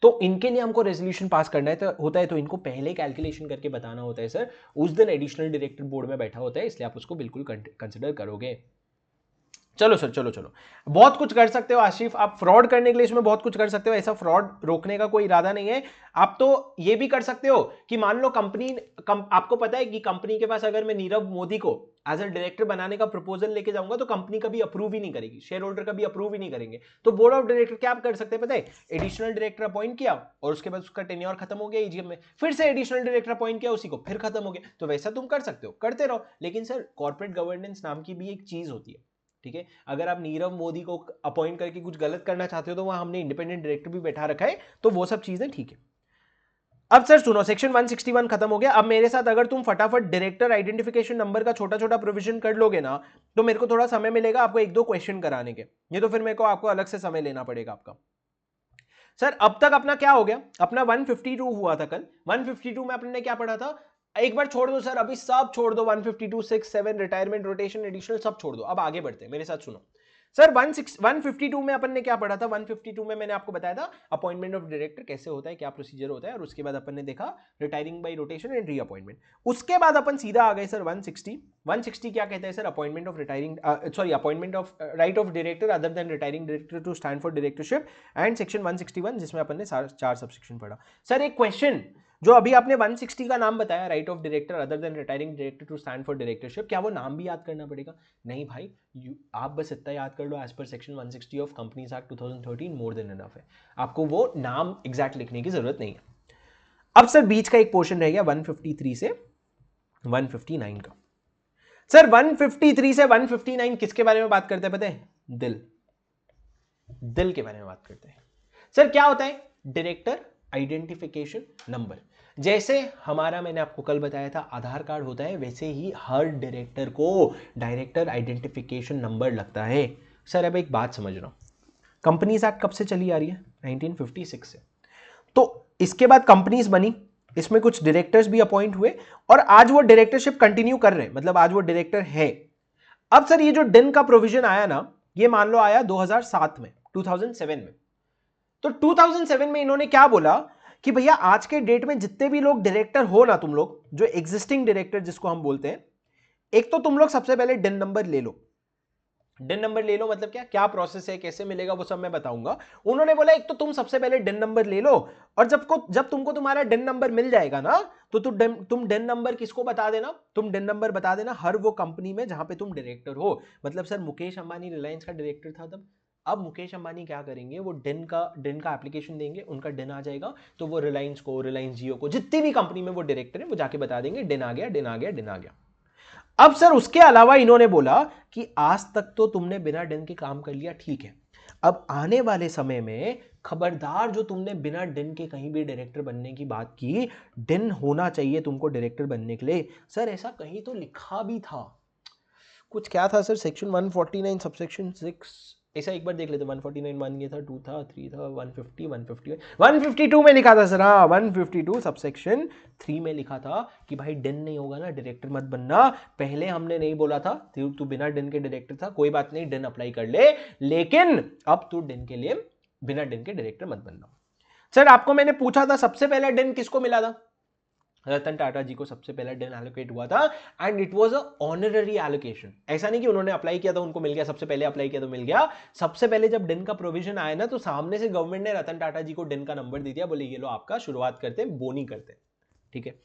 A: तो इनके लिए हमको रेजोल्यूशन पास करना है, तो होता है, तो इनको पहले कैलकुलेशन करके बताना होता है सर। उस दिन एडिशनल डायरेक्टर बोर्ड में बैठा होता है, इसलिए आप उसको बिल्कुल कंसिडर करोगे। चलो सर, चलो चलो, बहुत कुछ कर सकते हो आशिफ, आप फ्रॉड करने के लिए इसमें बहुत कुछ कर सकते हो, ऐसा फ्रॉड रोकने का कोई इरादा नहीं है। आप तो ये भी कर सकते हो कि मान लो आपको पता है कि कंपनी के पास अगर मैं नीरव मोदी को एज अ डायरेक्टर बनाने का प्रपोजल लेके जाऊंगा, तो कंपनी कभी अप्रूव ही नहीं करेगी, शेयर होल्डर कभी अप्रूव ही नहीं करेंगे, तो बोर्ड ऑफ डायरेक्टर क्या कर सकते हैं पता है? एडिशनल डायरेक्टर अपॉइंट किया और उसके बाद उसका टेन्योर खत्म हो गया एजीएम में, फिर से एडिशनल डायरेक्टर अपॉइंट किया, उसी को फिर खत्म हो गया, तो वैसा तुम कर सकते हो, करते रहो। लेकिन सर कॉर्पोरेट गवर्नेंस नाम की भी एक चीज होती है, ठीक है, अगर आप नीरव मोदी को अपॉइंट करके कुछ गलत करना चाहते हो, तो वहां हमने इंडिपेंडेंट डायरेक्टर भी बैठा रखा है, तो वो सब चीजें ठीक है। अब सर सुनो, सेक्शन 161 खत्म हो गया। अब मेरे साथ अगर तुम फटाफट डायरेक्टर आइडेंटिफिकेशन नंबर का छोटा छोटा प्रोविजन कर लोगे ना, तो मेरे को थोड़ा समय मिलेगा आपको एक दो क्वेश्चन कराने के, ये तो फिर मेरे को आपको अलग से समय लेना पड़ेगा आपका। सर अब तक अपना क्या हो गया? अपना 152 हुआ था कल, 152 में अपने ने क्या पढ़ा था? एक बार छोड़ दो सर, अभी सब छोड़ दो, 152, 6, 7, रिटायरमेंट, रोटेशन, एडिशनल सब छोड़ दो, अब आगे बढ़ते हैं, मेरे साथ सुनो। सर 152 में अपन ने क्या पढ़ा था? 152 में मैंने आपको बताया था अपॉइंटमेंट ऑफ डायरेक्टर कैसे होता है, क्या प्रोसीजर होता है, और उसके बाद अपन ने देखा retiring bye rotation and reappointment. उसके बाद अपन सीधा आ गए सर 160 क्या कहता है sir? Appointment of retiring, sorry, appointment of right of director other than retiring director to stand for directorship, and section 161 जिसमें अपन ने 4 सबसेक्शन पढ़ा। सर एक क्वेश्चन, जो अभी आपने 160 का नाम बताया, right of director other than retiring director to stand for directorship, क्या वो नाम भी याद करना पड़ेगा? नहीं भाई, आप बस इतना याद कर लो, as per section 160 of companies act 2013 more than enough है, आपको वो नाम एग्जैक्ट लिखने की जरूरत नहीं है। अब सर बीच का एक पोर्शन रह गया 153 से 159 का। सर 153 से 159 किसके बारे में बात करते हैं पता है? दिल के बारे में बात करते हैं। सर क्या होता है? Director identification number. जैसे हमारा, मैंने आपको कल बताया था, आधार कार्ड होता है, वैसे ही हर डायरेक्टर को डायरेक्टर आइडेंटिफिकेशन नंबर लगता है। सर अब एक बात समझ रहा हूं, कंपनीज एक्ट कब से चली आ रही है? 1956 से। तो इसके बाद कंपनीज बनी, इसमें कुछ डायरेक्टर्स भी अपॉइंट हुए, और आज वो डायरेक्टरशिप कंटिन्यू कर रहे हैं, मतलब आज वो डायरेक्टर है। अब सर ये जो डिन का प्रोविजन आया ना, ये मान लो आया 2007 में, 2007 में। तो 2007 में इन्होंने क्या बोला कि भैया आज के डेट में जितने भी लोग डायरेक्टर हो ना, तुम लोग जो एग्जिस्टिंग डायरेक्टर जिसको हम बोलते हैं, एक तो तुम लोग सबसे पहले डिन नंबर ले लो। डिन नंबर ले लो मतलब क्या क्या प्रोसेस है, कैसे मिलेगा, वो सब मैं बताऊंगा। उन्होंने बोला एक तो तुम सबसे पहले डिन नंबर ले लो, और जब तुमको तुम्हारा डिन नंबर मिल जाएगा ना, तो तुम डिन नंबर किसको बता देना? तुम डिन नंबर बता देना हर वो कंपनी में जहां पे तुम डायरेक्टर हो। मतलब सर मुकेश अंबानी रिलायंस का डायरेक्टर था तब, अब मुकेश अंबानी क्या करेंगे, वो डिन का एप्लीकेशन देंगे, उनका डिन आ जाएगा, तो वो रिलायंस को, रिलायंस जियो को, जितनी भी कंपनी में वो डायरेक्टर है वो जाके बता देंगे डिन आ गया, डिन आ गया, डिन आ गया। अब सर उसके अलावा इन्होंने बोला कि आज तक तो तुमने बिना डिन के काम कर लिया, ठीक है, अब आने वाले समय में खबरदार जो तुमने बिना डिन के कहीं भी डायरेक्टर बनने की बात की, डिन होना चाहिए तुमको डायरेक्टर बनने के लिए। सर ऐसा कहीं तो लिखा भी था, कुछ क्या था सर, सेक्शन 149 सबसेक्शन 6, ऐसा एक बार देख लेते। 149 1 ये था, 2 था, 3 था, 150 150 152 में लिखा था सर, हाँ 152 सबसेक्शन 3 में लिखा था कि भाई डिन नहीं होगा ना डायरेक्टर मत बनना। पहले हमने नहीं बोला था तू बिना डिन के डायरेक्टर था, कोई बात नहीं डिन अप्लाई कर ले, लेकिन अब तू डिन के लिए बिना डिन के डायरेक्टर मत बनना। सर आपको मैंने पूछा था सबसे पहला डिन किसको मिला था, रतन टाटा जी को सबसे पहला डिन एलोकेट हुआ था, and it was a honorary allocation. ऐसा नहीं कि उन्होंने अप्लाई किया था उनको मिल गया, सबसे पहले अप्लाई किया तो मिल गया। सबसे पहले जब डिन का प्रोविजन आया ना, तो सामने से गवर्नमेंट ने रतन टाटा जी को डिन का नंबर दे दिया, बोले ये लो आपका, शुरुआत करते हैं, बोनी करते हैं, ठीक है।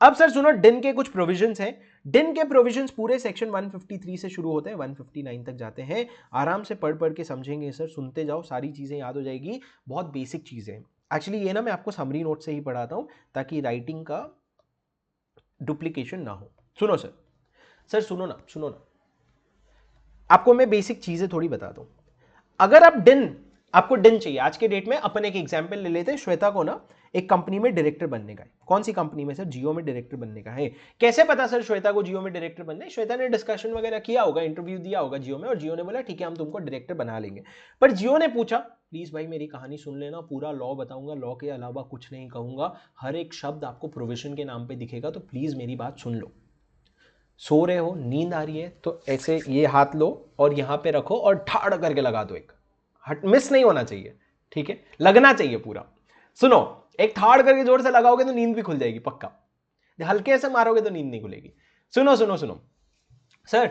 A: अब सर सुनो, डिन के कुछ प्रोविजंस हैं। डिन के प्रोविजंस पूरे सेक्शन 153 से शुरू होते हैं, 159 तक जाते हैं। आराम से पढ़ पढ़ के समझेंगे सर, सुनते जाओ, सारी चीजें याद हो जाएगी, बहुत बेसिक चीजें। एक्चुअली ये ना मैं आपको समरी नोट से ही पढ़ाता हूं ताकि राइटिंग का डुप्लीकेशन ना हो। सुनो सर, सर सुनो ना, सुनो ना, आपको मैं बेसिक चीजें थोड़ी बताता हूं। अगर आप आपको डिन चाहिए, आज के डेट में अपन एक एग्जांपल ले लेते हैं, श्वेता को ना एक कंपनी में डायरेक्टर बनने का है। कौन सी कंपनी में सर, जियो में डायरेक्टर बनने का है। कैसे पता सर श्वेता को जियो में डायरेक्टर बनना है, श्वेता ने डिस्कशन वगैरह किया होगा, इंटरव्यू दिया होगा जियो में, और जियो ने बोला ठीक है हम तुमको डायरेक्टर बना लेंगे। पर जियो ने पूछा प्लीज भाई मेरी कहानी सुन लेना, पूरा लॉ बताऊंगा, लॉ के अलावा कुछ नहीं कहूंगा, हर एक शब्द आपको प्रोविजन के नाम पे दिखेगा, तो प्लीज मेरी बात सुन लो। सो रहे हो, नींद आ रही है, तो ऐसे ये हाथ लो और यहां पे रखो और ठाड़ करके लगा दो, एक हट मिस नहीं होना चाहिए, ठीक है, लगना चाहिए पूरा। सुनो, एक थाड़ करके जोर से लगाओगे तो नींद भी खुल जाएगी पक्का, हल्के से मारोगे तो नींद नहीं खुलेगी। सुनो सुनो सुनो सर,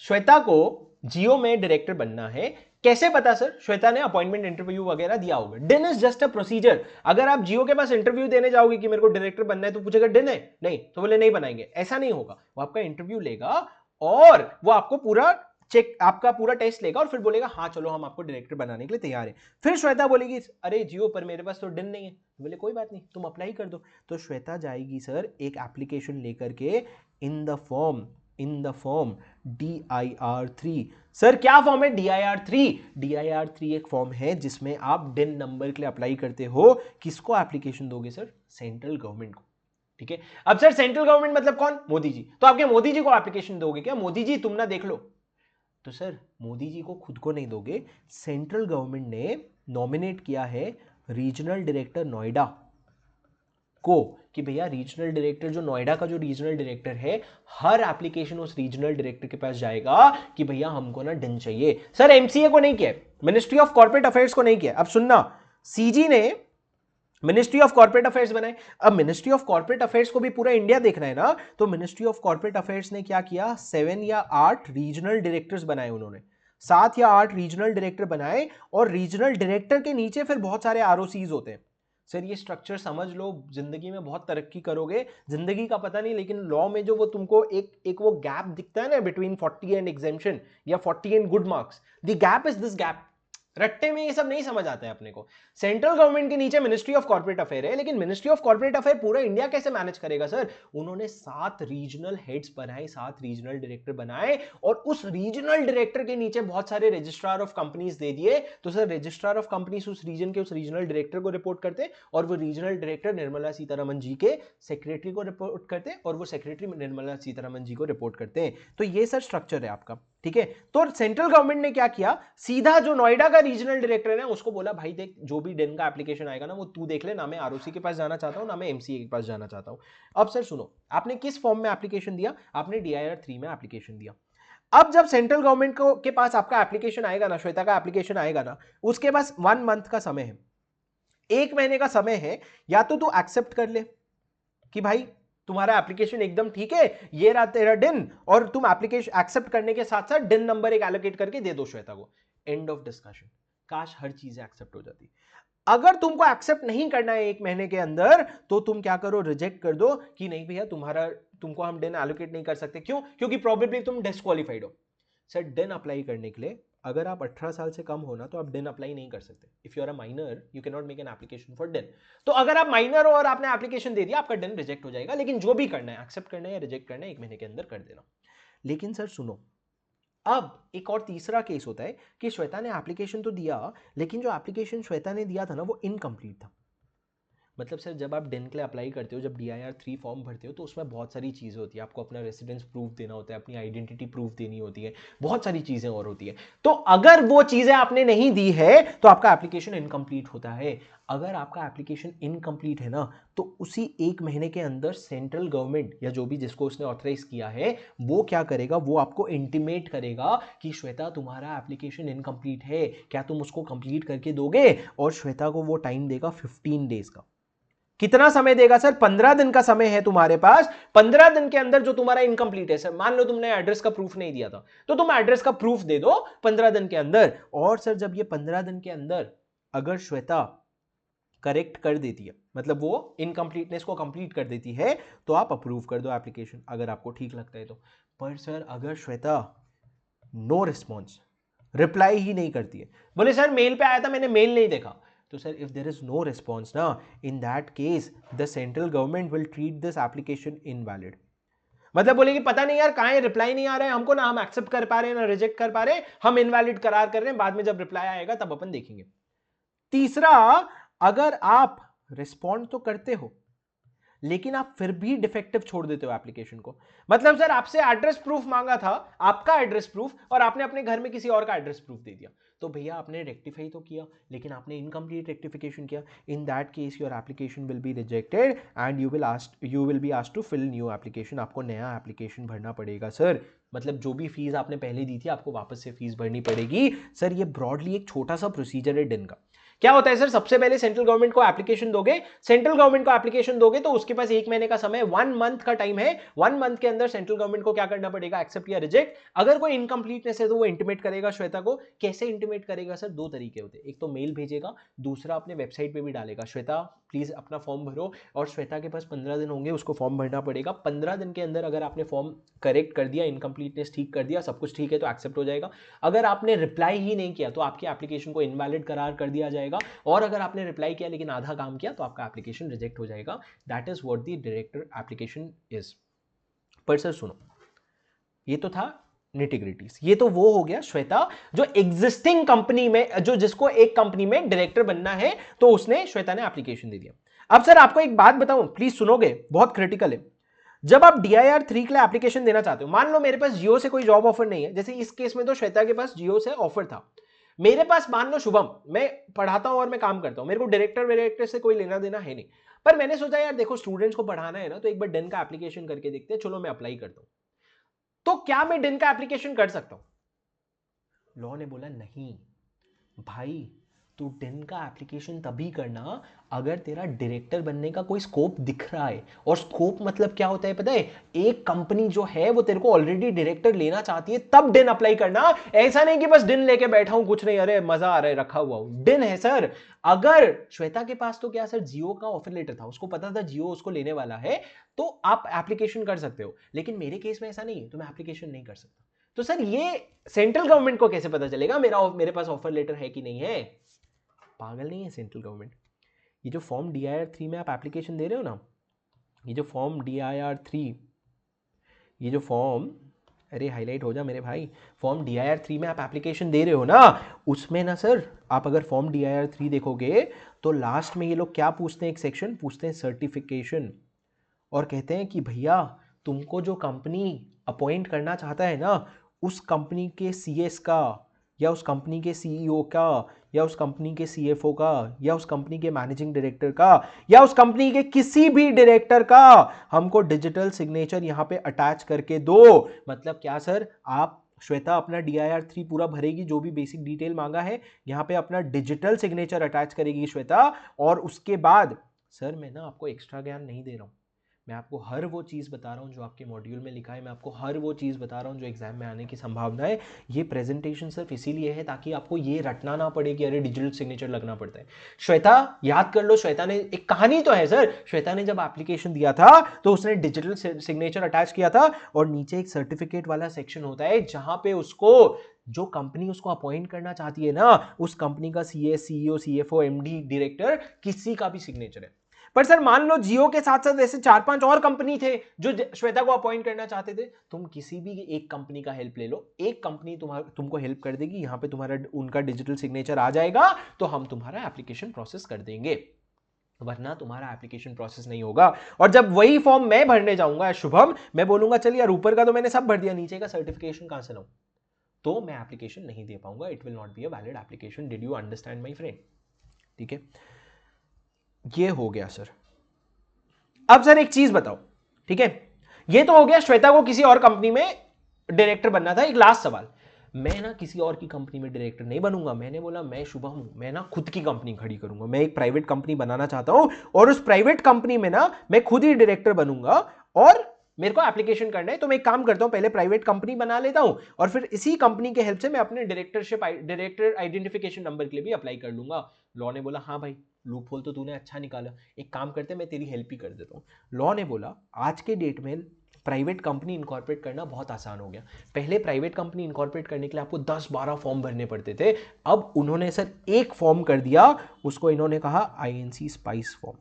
A: श्वेता को जियो में डायरेक्टर बनना है, कैसे पता सर, श्वेता ने अपॉइंटमेंट इंटरव्यू वगैरह दिया होगा। डिन इज जस्ट अ प्रोसीजर। अगर आप जियो के पास इंटरव्यू देने जाओगे कि मेरे को डायरेक्टर बनना है, तो पूछेगा डिन है, नहीं तो बोले नहीं बनाएंगे, ऐसा नहीं होगा। वो आपका इंटरव्यू लेगा और वो आपको पूरा चेक, आपका पूरा टेस्ट लेगा और फिर बोलेगा हाँ चलो हम आपको डायरेक्टर बनाने के लिए तैयार है। फिर श्वेता बोलेगी अरे जियो पर मेरे पास तो डिन नहीं है, बोले कोई बात नहीं तुम अप्लाई कर दो। तो श्वेता जाएगी सर एक एप्लीकेशन लेकर के in the form DIR3। Sir क्या फॉर्म है DIR3? DIR3 एक फॉर्म है जिसमें आप डिन नंबर के लिए अप्लाई करते हो। किसको एप्लीकेशन दोगे सर? सेंट्रल गवर्नमेंट को, ठीक है। अब सर सेंट्रल गवर्नमेंट मतलब कौन? मोदी जी। तो आपके मोदी जी को एप्लीकेशन दोगे क्या? मोदी जी तुम ना देख लो। तो सर मोदी जी को खुद को नहीं दोगे, सेंट्रल गवर्नमेंट ने नॉमिनेट किया है रीजनल डायरेक्टर नोएडा को कि भैया रीजनल डायरेक्टर जो नोएडा का जो रीजनल डायरेक्टर है, हर एप्लीकेशन उस रीजनल डायरेक्टर के पास जाएगा कि भैया हमको ना डिन चाहिए। सर एमसीए को नहीं किया, मिनिस्ट्री ऑफ कॉर्पोरेट अफेयर्स को नहीं किया। अब सुनना, सीजी ने मिनिस्ट्री ऑफ कॉर्पोरेट अफेयर्स बनाए। अब मिनिस्ट्री ऑफ कॉर्पोरेट अफेयर्स को भी पूरा इंडिया देखना है ना, तो मिनिस्ट्री ऑफ कॉर्पोरेट अफेयर्स ने क्या किया, 7 या 8 रीजनल डायरेक्टर्स बनाए उन्होंने, 7 या 8 रीजनल डायरेक्टर बनाए, और रीजनल डायरेक्टर के नीचे फिर बहुत सारे आरओसीज होते हैं। सर ये स्ट्रक्चर समझ लो, जिंदगी में बहुत तरक्की करोगे। जिंदगी का पता नहीं, लेकिन लॉ में जो वो तुमको एक वो गैप दिखता है ना बिटवीन 40 एंड एग्जेम्पशन या 40 and good marks, the gap is this gap. Ratte में ये सब नहीं समझ आता है अपने को। सेंट्रल गवर्नमेंट के नीचे मिनिस्ट्री ऑफ कॉर्पोरेट अफेयर है, लेकिन मिनिस्ट्री ऑफ कॉर्पोरेट अफेयर पूरा इंडिया कैसे मैनेज करेगा सर? उन्होंने 7 रीजनल हेड्स बनाए, 7 रीजनल डायरेक्टर बनाए, और उस रीजनल डायरेक्टर के नीचे बहुत सारे रजिस्ट्रार ऑफ कंपनीज दे दिए। तो सर रजिस्ट्रार ऑफ कंपनीज उस रीजन के उस रीजनल डायरेक्टर को रिपोर्ट करते, और वो रीजनल डायरेक्टर निर्मला सीतारमन जी के सेक्रेटरी को रिपोर्ट करते, और वो सेक्रेटरी निर्मला सीतारमन जी को रिपोर्ट करते हैं। तो ये सर स्ट्रक्चर है आपका, ठीक है। तो सेंट्रल गवर्नमेंट ने क्या किया, सीधा जो नोएडा का रीजनल डायरेक्टर है उसको बोला भाई देख, जो भी डिन का एप्लीकेशन आएगा ना वो तू देख ले, ना मैं आरओसी के पास जाना चाहता हूं ना मैं एमसीए के पास जाना चाहता हूं। अब सर सुनो, आपने किस फॉर्म में एप्लीकेशन दिया? आपने DIR3 में एप्लीकेशन दिया। अब जब सेंट्रल गवर्नमेंट को के पास आपका एप्लीकेशन आएगा ना, श्वेता का एप्लीकेशन आएगा ना, उसके पास 1 मंथ का समय है, 1 महीने का समय है। या तो तू एक्सेप्ट कर ले कि भाई तुम्हारा एप्लीकेशन एकदम ठीक है, ये रहा तेरा डिन, और तुम एप्लीकेशन एक्सेप्ट करने के साथ साथ डिन नंबर एक एलोकेट करके दे दो श्वेता को। End of discussion. काश हर चीज एक्सेप्ट हो जाती। अगर तुमको एक्सेप्ट नहीं करना है 1 महीने के अंदर, तो तुम क्या करो, रिजेक्ट कर दो कि नहीं भैया तुमको हम डिन एलोकेट नहीं कर सकते। क्यों? क्योंकि प्रोबेबली तुम डिस्क्वालिफाइड हो। सर डिन अप्लाई करने के लिए अगर आप 18 साल से कम हो ना तो आप डिन अप्लाई नहीं कर सकते। If you are a minor you can not make an application for DIN. तो अगर आप माइनर हो और आपने एप्लीकेशन दे दिया, आपका डिन रिजेक्ट हो जाएगा। लेकिन जो भी करना है, एक्सेप्ट करना है या रिजेक्ट करना है, 1 महीने के अंदर कर देना। लेकिन सर सुनो, अब एक और तीसरा केस होता है कि श्वेता ने एप्लीकेशन तो दिया, लेकिन जो एप्लीकेशन श्वेता ने दिया था ना वो इनकम्प्लीट था। मतलब सर जब आप डिन के लिए अप्लाई करते हो, जब DIR-3 फॉर्म भरते हो, तो उसमें बहुत सारी चीज़ें होती है। आपको अपना रेसिडेंस प्रूफ देना होता है, अपनी आइडेंटिटी प्रूफ देनी होती है, बहुत सारी चीज़ें और होती है। तो अगर वो चीज़ें आपने नहीं दी है तो आपका एप्लीकेशन इनकम्प्लीट होता है। अगर आपका एप्लीकेशन इनकम्प्लीट है ना, तो उसी 1 महीने के अंदर सेंट्रल गवर्नमेंट या जो भी जिसको उसने ऑथराइज किया है वो क्या करेगा, वो आपको इंटीमेट करेगा कि श्वेता तुम्हारा एप्लीकेशन इनकम्प्लीट है, क्या तुम उसको कंप्लीट करके दोगे। और श्वेता को वो टाइम देगा 15 डेज का। कितना समय देगा सर? 15 दिन का समय है तुम्हारे पास। 15 दिन के अंदर जो तुम्हारा इनकम्प्लीट है, सर मान लो तुमने एड्रेस का प्रूफ नहीं दिया था, तो तुम एड्रेस का प्रूफ दे दो 15 दिन के अंदर। और सर जब ये 15 दिन के अंदर अगर श्वेता करेक्ट कर देती है, मतलब वो इनकम्प्लीटनेस को कंप्लीट कर देती है, तो आप अप्रूव कर दो एप्लीकेशन, अगर आपको ठीक लगता है तो। पर सर अगर श्वेता नो रिस्पॉन्स, रिप्लाई ही नहीं करती है, बोले सर मेल पे आया था मैंने मेल नहीं देखा, तो sir if there is no response ना, in that case the central government will treat this application invalid. मतलब बोलेगी पता नहीं यार कहां है, रिप्लाई नहीं आ रहा है हमको, ना हम एक्सेप्ट कर पा रहे हैं ना रिजेक्ट कर पा रहे हैं, हम इनवैलिड करार कर रहे हैं, बाद में जब रिप्लाई आएगा तब अपन देखेंगे। तीसरा, अगर आप रिस्पॉन्ड तो करते हो लेकिन आप फिर भी डिफेक्टिव छोड़ देते हो एप्लीकेशन को, मतलब सर आपसे एड्रेस प्रूफ मांगा था, आपका एड्रेस प्रूफ, और आपने अपने घर में किसी और का एड्रेस प्रूफ दे दिया, तो भैया आपने रेक्टिफाई तो किया लेकिन आपने इनकम्प्लीट रेक्टिफिकेशन किया। In that case your application will be rejected and you will be asked to fill new application. आपको नया एप्लीकेशन भरना पड़ेगा सर। मतलब जो भी फीस आपने पहले दी थी आपको वापस से फीस भरनी पड़ेगी सर। ये ब्रॉडली एक छोटा सा प्रोसीजर है डिन का। क्या होता है सर, सबसे पहले सेंट्रल गवर्नमेंट को एप्लीकेशन दोगे, सेंट्रल गवर्नमेंट को एप्लीकेशन दोगे तो उसके पास 1 महीने का समय, 1 मंथ का टाइम है। 1 मंथ के अंदर सेंट्रल गवर्नमेंट को क्या करना पड़ेगा, एक्सेप्ट या रिजेक्ट। अगर कोई इनकम्प्लीटनेस है तो वो इंटीमेट करेगा श्वेता को। कैसे इंटीमेट करेगा सर? 2 तरीके होते हैं, एक तो मेल भेजेगा, दूसरा अपने वेबसाइट पे भी डालेगा, श्वेता प्लीज अपना फॉर्म भरो, और श्वेता के पास 15 दिन होंगे उसको फॉर्म भरना पड़ेगा। 15 दिन के अंदर अगर आपने फॉर्म करेक्ट कर दिया, इनकम्प्लीटनेस ठीक कर दिया, सब कुछ ठीक है तो एक्सेप्ट हो जाएगा। अगर आपने रिप्लाई ही नहीं किया तो आपकी एप्लीकेशन को इनवैलिड करार कर दिया जाएगा, और अगर आपने रिप्लाई किया लेकिन आधा काम किया तो आपका एप्लीकेशन रिजेक्ट हो जाएगा। That is what the director application is. पर सर सुनो, ये तो था निटिग्रिटीज, ये तो वो हो गया श्वेता जो एग्जिस्टिंग कंपनी में, जो जिसको एक कंपनी में डायरेक्टर बनना है, तो उसने, श्वेता ने एप्लीकेशन दे दिया। अब सर आपको एक बात बताऊं, प्लीज सुनोगे, बहुत क्रिटिकल है। जब आप DIR-3 के लिए एप्लीकेशन देना चाहते हो, मान लो मेरे पास जियो से कोई जॉब ऑफर नहीं है, जैसे इस केस में तो श्वेता के पास जियो से ऑफर था, मेरे पास मान लो शुभम, मैं पढ़ाता हूं और मैं काम करता हूं, मेरे को डायरेक्टर से कोई लेना देना है नहीं, पर मैंने सोचा यार देखो स्टूडेंट्स को पढ़ाना है ना, तो एक बार डिन का एप्लीकेशन करके देखते हैं, चलो मैं अप्लाई करता हूं। तो क्या मैं डिन का एप्लीकेशन कर सकता हूं? लॉ ने बोला नहीं भाई, तू डिन का एप्लीकेशन तभी करना अगर तेरा डायरेक्टर बनने का कोई स्कोप दिख रहा है। और स्कोप मतलब क्या होता है पता है? एक कंपनी जो है वो तेरे को ऑलरेडी डायरेक्टर लेना चाहती है, तब डिन अप्लाई करना। ऐसा नहीं कि बस डिन लेके बैठा हूं, कुछ नहीं, अरे मजा आ रहा है, रखा हुआ हूं, डिन है सर। अगर श्वेता के पास तो क्या सर, जियो का ऑफर लेटर था, उसको पता था जियो उसको लेने वाला है, तो आप एप्लीकेशन कर सकते हो। लेकिन मेरे केस में ऐसा नहीं है, तो मैं एप्लीकेशन नहीं कर सकता। तो सर ये सेंट्रल गवर्नमेंट को कैसे पता चलेगा मेरे पास ऑफर लेटर है कि नहीं है? पागल नहीं है सेंट्रल गवर्नमेंट। ये जो फॉर्म DIR-3 में आप एप्लीकेशन दे रहे हो ना, ये जो फॉर्म DIR-3, ये जो फॉर्म, अरे हाईलाइट हो जा मेरे भाई, फॉर्म DIR-3 में आप एप्लीकेशन दे रहे हो ना, उसमें ना सर आप अगर फॉर्म DIR-3 देखोगे तो लास्ट में ये लोग क्या पूछते हैं, एक सेक्शन पूछते हैं सर्टिफिकेशन, और कहते हैं कि भैया तुमको जो कंपनी अपॉइंट करना चाहता है ना, उस कंपनी के CS का, या उस कंपनी के CEO का, या उस कंपनी के CFO का, या उस कंपनी के मैनेजिंग डायरेक्टर का, या उस कंपनी के किसी भी डायरेक्टर का हमको डिजिटल सिग्नेचर यहां पे अटैच करके दो। मतलब क्या सर, आप श्वेता अपना DIR-3 पूरा भरेगी, जो भी बेसिक डिटेल मांगा है यहां पे अपना डिजिटल सिग्नेचर अटैच करेगी श्वेता, और उसके बाद, सर मैं ना आपको एक्स्ट्रा ज्ञान नहीं दे रहा हूं, मैं आपको हर वो चीज़ बता रहा हूँ जो आपके मॉड्यूल में लिखा है, मैं आपको हर वो चीज़ बता रहा हूँ जो एग्जाम में आने की संभावना है। ये प्रेजेंटेशन सिर्फ इसीलिए है ताकि आपको ये रटना ना पड़े कि अरे डिजिटल सिग्नेचर लगना पड़ता है। श्वेता, याद कर लो, श्वेता ने, एक कहानी तो है सर, श्वेता ने जब एप्लीकेशन दिया था तो उसने डिजिटल सिग्नेचर अटैच किया था और नीचे एक सर्टिफिकेट वाला सेक्शन होता है जहां पे उसको जो कंपनी उसको अपॉइंट करना चाहती है ना, उस कंपनी का CA, CEO, CFO, MD, director, किसी का भी सिग्नेचर है। पर सर मान लो जियो के साथ साथ ऐसे 4-5 और कंपनी थे जो श्वेता को अपॉइंट करना चाहते थे, तुम किसी भी एक कंपनी का हेल्प ले लो, एक कंपनी तुमको हेल्प कर देगी, यहां पे तुम्हारा उनका डिजिटल सिग्नेचर आ जाएगा तो हम तुम्हारा एप्लीकेशन प्रोसेस कर देंगे, वरना तुम्हारा एप्लीकेशन प्रोसेस नहीं होगा। और जब वही फॉर्म मैं भरने जाऊंगा शुभम, मैं बोलूंगा चल यार ऊपर का तो मैंने सब भर दिया, नीचे का सर्टिफिकेशन कहां से लाऊं, तो मैं एप्लीकेशन नहीं दे पाऊंगा, it will not be a valid application. Did you understand my friend? ठीक है, ये हो गया सर। अब सर एक चीज बताओ, ठीक है, ये तो हो गया श्वेता को किसी और कंपनी में डायरेक्टर बनना था। एक लास्ट सवाल, मैं ना किसी और की कंपनी में डायरेक्टर नहीं बनूंगा, मैंने बोला मैं शुभम हूं, मैं ना खुद की कंपनी खड़ी करूंगा, मैं एक प्राइवेट कंपनी बनाना चाहता हूं और उस प्राइवेट कंपनी में ना मैं खुद ही डायरेक्टर बनूंगा और मेरे को एप्लीकेशन करना है, तो मैं एक काम करता हूं, पहले प्राइवेट कंपनी बना लेता हूं और फिर इसी कंपनी के हेल्प से मैं अपने डायरेक्टर आइडेंटिफिकेशन नंबर के लिए भी अप्लाई कर लूंगा। लॉ ने बोला हाँ भाई, लूप होल तो तूने अच्छा निकाला, एक काम करते मैं तेरी हेल्प ही कर देता हूं। लॉ ने बोला आज के डेट में प्राइवेट कंपनी इनकॉर्पोरेट करना बहुत आसान हो गया। पहले प्राइवेट कंपनी इनकॉर्पोरेट करने के लिए आपको 10-12 फॉर्म भरने पड़ते थे, अब उन्होंने सर एक फॉर्म कर दिया, उसको इन्होंने कहा INC spice form.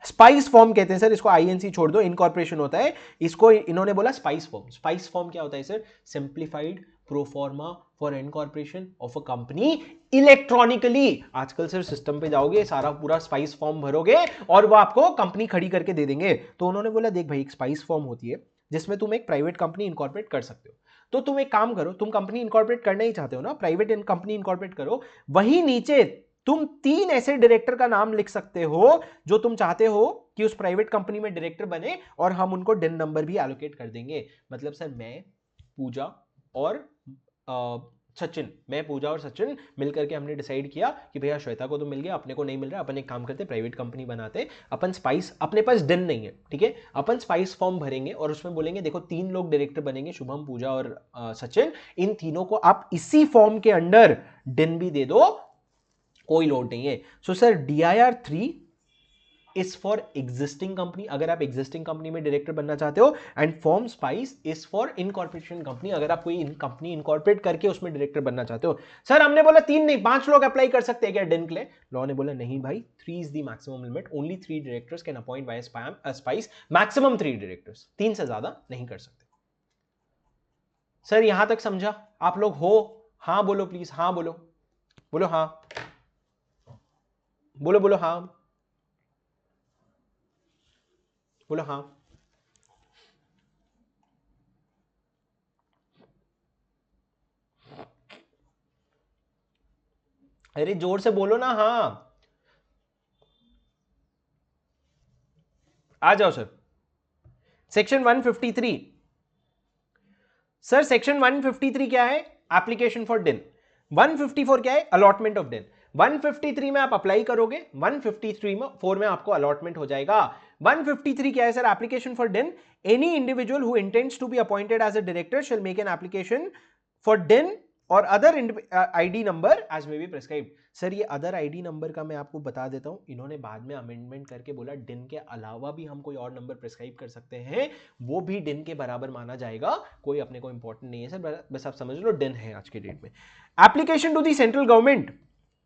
A: Spice form कहते हैं सर इसको, आईएनसी छोड़ दो, इनकॉर्पोरेशन होता है, इसको इन्होंने बोला स्पाइस फॉर्म। स्पाइस फॉर्म क्या होता है sir? Simplified proforma for incorporation of a company electronically. आजकल सर सिस्टम पे जाओगे, सारा पूरा स्पाइस फॉर्म भरोगे और वो आपको कंपनी खड़ी करके दे देंगे। तो उन्होंने बोला देख भाई, एक स्पाइस फॉर्म होती है जिसमें तुम एक प्राइवेट कंपनी इनकॉर्पोरेट कर सकते हो, तो तुम एक काम करो, तुम कंपनी इनकॉर्पोरेट करना ही चाहते हो ना, प्राइवेट कंपनी इनकॉर्पोरेट करो, वहीं नीचे तुम 3 ऐसे डायरेक्टर का नाम लिख सकते हो जो तुम चाहते हो कि उस प्राइवेट कंपनी में डायरेक्टर बने और हम उनको डिन नंबर भी एलोकेट कर देंगे। मतलब सर मैं, पूजा और सचिन, मैं, पूजा और सचिन मिलकर के हमने डिसाइड किया कि भैया श्वेता को तो मिल गया, अपने को नहीं मिल रहा, अपन एक काम करते प्राइवेट कंपनी बनाते, अपन स्पाइस, अपने पास डिन नहीं है, ठीक है, अपन स्पाइस फॉर्म भरेंगे और उसमें बोलेंगे देखो 3 लोग डायरेक्टर बनेंगे, शुभम, पूजा और सचिन, इन तीनों को आप इसी फॉर्म के अंडर डिन भी दे दो, कोई लोड नहीं है। So sir DIR3 is for existing company, अगर आप एग्जिस्टिंग कंपनी में डायरेक्टर बनना चाहते हो, and form spice is for incorporation company, अगर आप कोई कंपनी इनकॉर्पोरेट करके उसमें डायरेक्टर बनना चाहते हो। सर हमने बोला 3 नहीं 5 लोग अप्लाई कर सकते हैं क्या डिन के लिए? लॉ ने बोला नहीं भाई, 3 is the maximum limit, only 3 directors can appoint by SPICe, maximum 3 directors, 3 से ज्यादा नहीं कर सकते। सर यहां तक समझा आप लोग हो? हाँ बोलो प्लीज, हाँ बोलो, बोलो हाँ, बोलो बोलो हाँ, बोलो हाँ। अरे जोर से बोलो ना हाँ। आ जाओ सर। सेक्शन 153, सर सेक्शन 153 क्या है? एप्लीकेशन फॉर डिन। 154 क्या है? अलॉटमेंट ऑफ डिन। 153 में आप अप्लाई करोगे, 153 में आपको अलॉटमेंट हो जाएगा। 153 क्या है sir? Application for DIN. Any individual who intends to be appointed as a director shall make an application for DIN और other ID number as may be prescribed. Sir ये अदर आईडी नंबर का मैं आपको बता देता हूं, इन्होंने बाद में अमेंडमेंट करके बोला डिन के अलावा भी हम कोई और नंबर प्रिस्क्राइब कर सकते हैं, वो भी डिन के बराबर माना जाएगा, कोई अपने को इंपॉर्टेंट नहीं है सर, बस आप समझ लो डिन है आज के डेट में। Application to the central government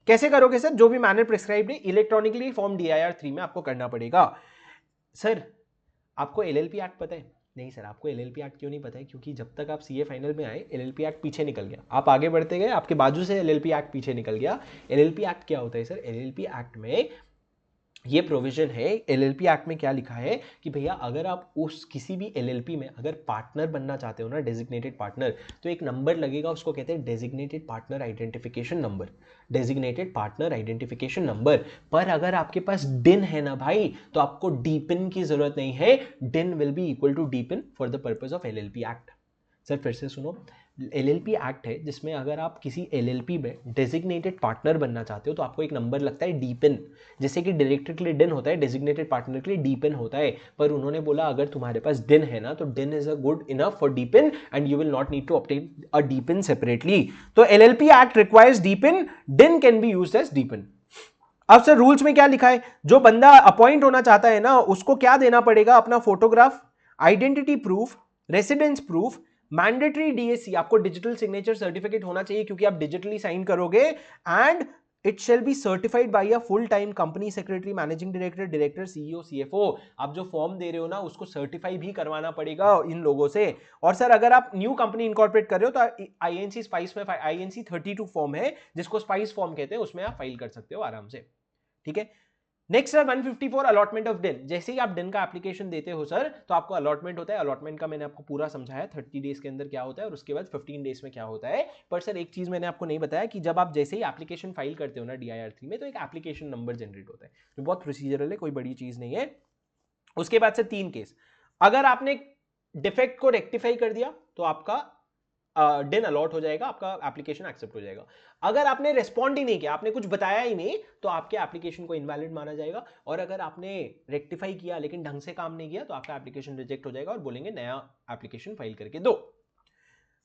A: कैसे करोगे सर? जो भी मैनर प्रिस्क्राइब्ड है इलेक्ट्रॉनिकली फॉर्म DIR3 में आपको करना पड़ेगा। सर आपको LLP एक्ट पता है? नहीं सर, आपको LLP एक्ट क्यों नहीं पता है? क्योंकि जब तक आप CA फाइनल में आए LLP एक्ट पीछे निकल गया, आप आगे बढ़ते गए, आपके बाजू से LLP एक्ट पीछे निकल गया। LLP एक्ट क्या होता है सर? LLP एक्ट में ये प्रोविजन है, LLP एक्ट में क्या लिखा है कि भैया अगर आप उस किसी भी LLP में अगर पार्टनर बनना चाहते हो ना, डेजिग्नेटेड पार्टनर, तो एक नंबर लगेगा, उसको कहते हैं designated partner identification number, designated partner identification number. पर अगर आपके पास डिन है ना भाई, तो आपको डीपिन की जरूरत नहीं है, DIN will be equal to DPIN for the purpose of LLP act. सर फिर से सुनो, एलएलपी एक्ट है जिसमें अगर आप किसी एलएलपी में डेजिग्नेटेड पार्टनर बनना चाहते हो तो आपको एक नंबर लगता है डीपिन, जैसे कि डायरेक्टर के लिए डिन होता है, डेजिग्नेटेड पार्टनर के लिए डीपिन होता है। पर उन्होंने बोला अगर तुम्हारे पास डिन है ना तो DIN is a good enough for DPIN and you will not need to obtain a DPIN separately. तो LLP act requires DPIN, DIN can be used as DPIN. अब सर रूल्स में क्या लिखा है, जो बंदा अपॉइंट होना चाहता है ना उसको क्या देना पड़ेगा, अपना photograph, identity proof, residence proof, mandatory DAC, आपको डिजिटल सिग्नेचर सर्टिफिकेट होना चाहिए क्योंकि आप डिजिटली साइन करोगे, and it shall be certified by a full time company secretary, managing director, director, CEO, CFO. आप जो फॉर्म दे रहे हो ना उसको सर्टिफाई भी करवाना पड़ेगा इन लोगों से। और सर अगर आप न्यू कंपनी इनकॉर्पोरेट कर रहे हो तो आईएनसी स्पाइस में आईएनसी 32 फॉर्म है जिसको स्पाइस फॉर्म कहते हैं, उसमें आप फाइल कर सकते हो आराम से, ठीक है। नेक्स्ट है 154 अलॉटमेंट ऑफ डिन। जैसे ही आप डिन का एप्लीकेशन देते हो सर तो आपको अलॉटमेंट होता है। अलॉटमेंट का मैंने आपको पूरा समझाया 30 डेज के अंदर क्या होता है और उसके बाद 15 डेज में क्या होता है। पर सर एक चीज मैंने आपको नहीं बताया कि जब आप जैसे ही एप्लीकेशन फाइल करते हो ना DIR3 में तो एक एप्लीकेशन नंबर जनरेट होता है जो बहुत प्रोसीजरल है, कोई बड़ी चीज नहीं है। उसके बाद से 3 केस, अगर आपने डिफेक्ट को रेक्टिफाई कर दिया तो आपका डिन अलॉट हो जाएगा, आपका एप्लीकेशन एक्सेप्ट हो जाएगा। अगर आपने रेस्पॉन्ड ही नहीं किया, आपने कुछ बताया ही नहीं, तो आपके एप्लीकेशन को इनवैलिड माना जाएगा। और अगर आपने रेक्टिफाई किया लेकिन ढंग से काम नहीं किया तो आपका एप्लीकेशन रिजेक्ट हो जाएगा और बोलेंगे नया एप्लीकेशन फाइल करके दो।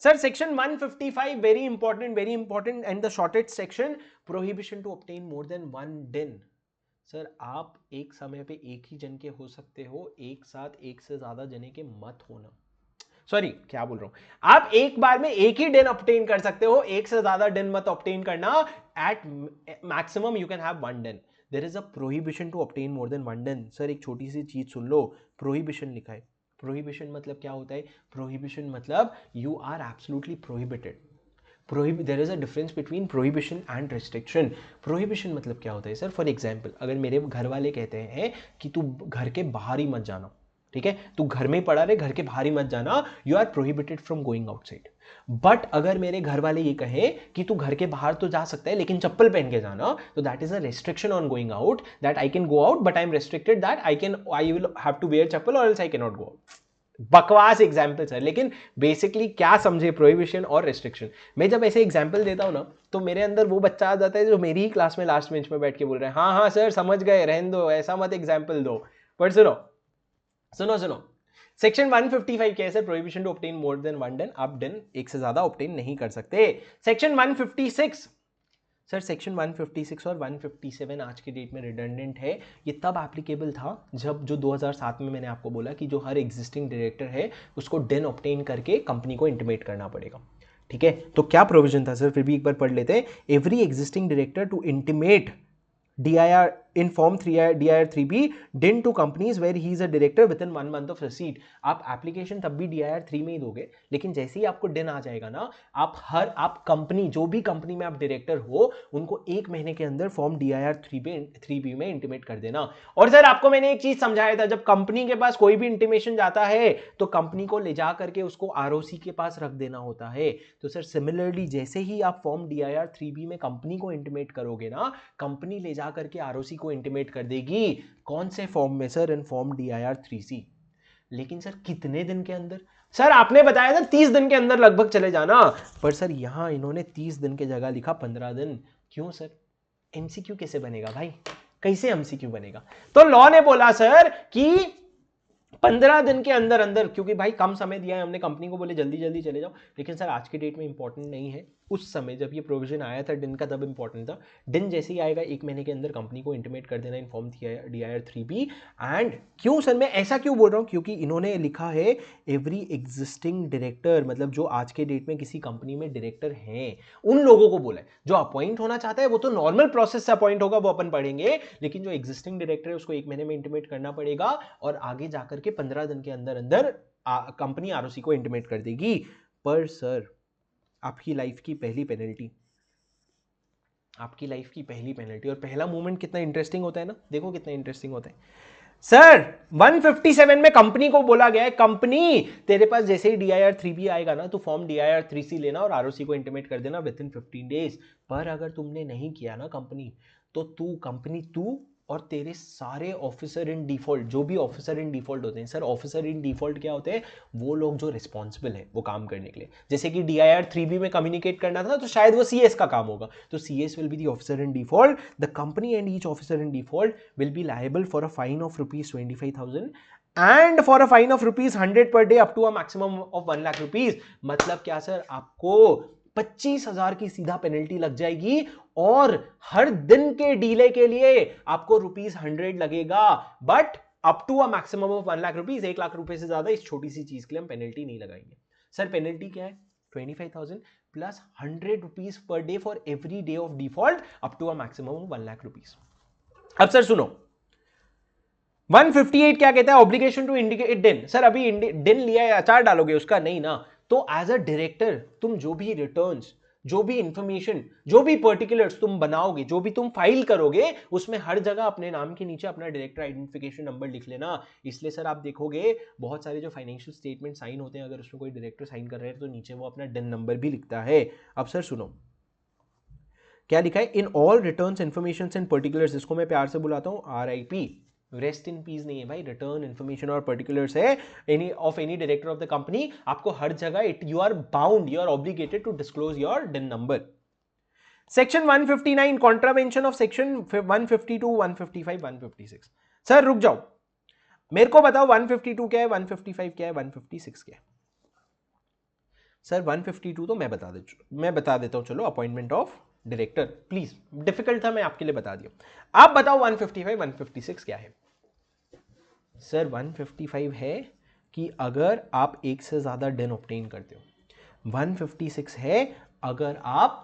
A: Sir section 155 very important and the shortest section, prohibition to obtain more than 1 DIN. Sir आप एक समय पे एक ही जन के हो सकते हो, एक साथ एक से ज्यादा जने के मत होना। सॉरी क्या बोल रहा हूं, आप एक बार में एक ही डिन ऑब्टेन कर सकते हो, एक से ज्यादा डिन मत ऑब्टेन करना। At maximum you can have 1 DIN. There is a prohibition to obtain more than 1 DIN. Sir एक छोटी सी चीज सुन लो, प्रोहिबिशन लिखा है। प्रोहिबिशन मतलब क्या होता है, प्रोहिबिशन मतलब you are absolutely prohibited. There is a difference between prohibition and restriction. Prohibition मतलब क्या होता है सर, फॉर एग्जाम्पल अगर मेरे घर वाले कहते हैं कि तू घर के बाहर ही मत जाना, ठीक है, तू घर में ही पड़ा रहे, घर के बाहर ही मत जाना, you are prohibited from going outside. But अगर मेरे घर वाले ये कहें कि तू घर के बाहर तो जा सकता है लेकिन चप्पल पहन के जाना, तो that is a restriction on going out, that I can go out but I am restricted, that I will have to wear chappal और else I can not go out. बकवास एग्जाम्पल्स है, लेकिन बेसिकली क्या समझे प्रोहिबिशन और restriction. मैं जब ऐसे एग्जाम्पल देता हूं ना तो मेरे अंदर वो बच्चा आ जाता है जो मेरी ही क्लास में लास्ट बेंच में बैठ के बोल रहे हैं हाँ हाँ सर समझ गए, रहने दो, ऐसा मत एग्जाम्पल दो। पर सुनो सुनो सुनो, सेक्शन 155 क्या है sir, prohibition to obtain more than 1 DIN. आप डिन एक से ज्यादा ऑब्टेन नहीं कर सकते। सेक्शन 156, सर सेक्शन 156 और 157 आज के डेट में रिडंडेंट है। ये तब एप्लीकेबल था जब जो 2007 में मैंने आपको बोला कि जो हर एग्जिस्टिंग डायरेक्टर है उसको डिन ऑब्टेन करके कंपनी को इंटीमेट करना पड़ेगा, ठीक है। तो क्या प्रोविजन था सर, फिर भी एक बार पढ़ लेते हैं। Every existing director to intimate DIR in form 3 DIR3B din to companies where he is a director within 1 month of receipt। आप एप्लीकेशन तब भी DIR3 में ही दोगे, लेकिन जैसे ही आपको दिन आ जाएगा ना आप कंपनी, जो भी कंपनी में आप डायरेक्टर हो उनको 1 महीने के अंदर फॉर्म DIR3B में इंटीमेट कर देना। और सर आपको मैंने एक चीज समझाया था, जब कंपनी के पास कोई भी इंटीमेशन जाता है तो कंपनी को ले जा करके उसको ROC के पास रख देना होता है। तो सर सिमिलरली जैसे ही आप फॉर्म DIR3B में कंपनी को इंटीमेट करोगे ना, कंपनी ले जा करके ROC को इंटीमेट कर देगी। कौन से फॉर्म में सर, इन फॉर्म DIR3C। लेकिन सर कितने दिन के अंदर, सर आपने बताया था 30 दिन के अंदर लगभग चले जाना, पर सर यहां इन्होंने 30 दिन की जगह लिखा 15 दिन। क्यों सर, MCQ कैसे बनेगा भाई, कैसे MCQ बनेगा। तो लॉ ने बोला सर कि 15 दिन के अंदर अंदर, क्योंकि भाई कम समय दिया है हमने, कंपनी को बोले जल्दी जल्दी चले जाओ। लेकिन सर आज के डेट में इंपॉर्टेंट नहीं है, उस समय जब ये प्रोविजन आया था डिन का तब इंपॉर्टेंट था। डिन जैसे ही आएगा 1 महीने के अंदर कंपनी को इंटीमेट कर देना इन्फॉर्म DIR3B। एंड क्यों सर मैं ऐसा क्यों बोल रहा हूं, क्योंकि इन्होंने लिखा है एवरी एग्जिस्टिंग डायरेक्टर, मतलब जो आज के डेट में किसी कंपनी में डायरेक्टर हैं उन लोगों को बोला है। जो अपॉइंट होना चाहता है वो तो नॉर्मल प्रोसेस से अपॉइंट होगा, वो अपन पढ़ेंगे, लेकिन जो एग्जिस्टिंग डायरेक्टर है उसको 1 महीने में इंटीमेट करना पड़ेगा और आगे जाकर के 15 दिन के अंदर अंदर कंपनी ROC को इंटीमेट कर देगी। पर सर आपकी लाइफ की पहली पेनल्टी, आपकी लाइफ की पहली पेनल्टी, और पहला मूवमेंट कितना इंटरेस्टिंग होता है ना, देखो कितना इंटरेस्टिंग होता है सर। 157 में कंपनी को बोला गया है, कंपनी तेरे पास जैसे ही DIR3B आएगा ना तो फॉर्म DIR3C लेना और ROC को इंटीमेट कर देना विद इन 15 डेज। पर अगर तुमने नहीं किया ना कंपनी, तो तू और तेरे सारे ऑफिसर इन डिफॉल्ट, जो भी ऑफिसर इन डिफॉल्ट होते हैं सर, ऑफिसर इन डिफॉल्ट क्या होते हैं, वो लोग जो रिस्पॉन्सिबल है वो काम करने के लिए, जैसे कि DIR 3B में कम्युनिकेट करना था तो शायद वो CS का काम होगा, तो CS will be the officer in default, the company and each officer in default will be liable for a fine of ₹25,000 and for a fine of ₹100 per day up to a maximum of 1 lakh rupees. मतलब क्या sir, आपको 25,000 की सीधा penalty लग जाएगी और हर दिन के डीले के लिए आपको ₹100 लगेगा, but up to a maximum of 1 lakh rupees, 1 lakh रुपए से ज्यादा इस छोटी सी चीज के लिए हम पेनल्टी नहीं लगाएंगे। सर पेनल्टी क्या है, 25,000 plus ₹100 per day for every day of default up to a maximum of 1 lakh rupees. अब सर सुनो, 158 क्या कहता है, obligation to indicate DIN. Sir अभी डिन लिया है, अचार डालोगे उसका, नहीं ना, तो एज अ डायरेक्टर तुम जो भी रिटर्न्स, जो भी इंफॉर्मेशन, जो भी पर्टिकुलर्स तुम बनाओगे, जो भी तुम फाइल करोगे, उसमें हर जगह अपने नाम के नीचे अपना डायरेक्टर आइडेंटिफिकेशन नंबर लिख लेना। इसलिए सर आप देखोगे बहुत सारे जो फाइनेंशियल स्टेटमेंट साइन होते हैं, अगर उसमें कोई डायरेक्टर साइन कर रहे हैं तो नीचे वो अपना डिन नंबर भी लिखता है। अब सर सुनो क्या लिखा है, in all returns information and particulars, इसको मैं प्यार से बुलाता हूं RIP, रेस्ट इन पीस नहीं है भाई, रिटर्न इन्फॉर्मेशन और पर्टिकुलर्स है any of any director of the company, आपको हर जगह you are bound, you are obligated to disclose your DIN number. Section 159 contravention of section 152, 155, 156। Sir रुक जाओ, मेरे को बताओ 152 क्या है, 155 क्या है, 156 क्या है। सर 152 तो मैं बता देता हूं, चलो, appointment of director, please, difficult था, मैं आपके लिए बता दिया। आप बताओ 155, 156 क्या है। सर 155 है कि अगर आप एक से ज्यादा डिन ऑब्टेन करते हो, 156 है अगर आप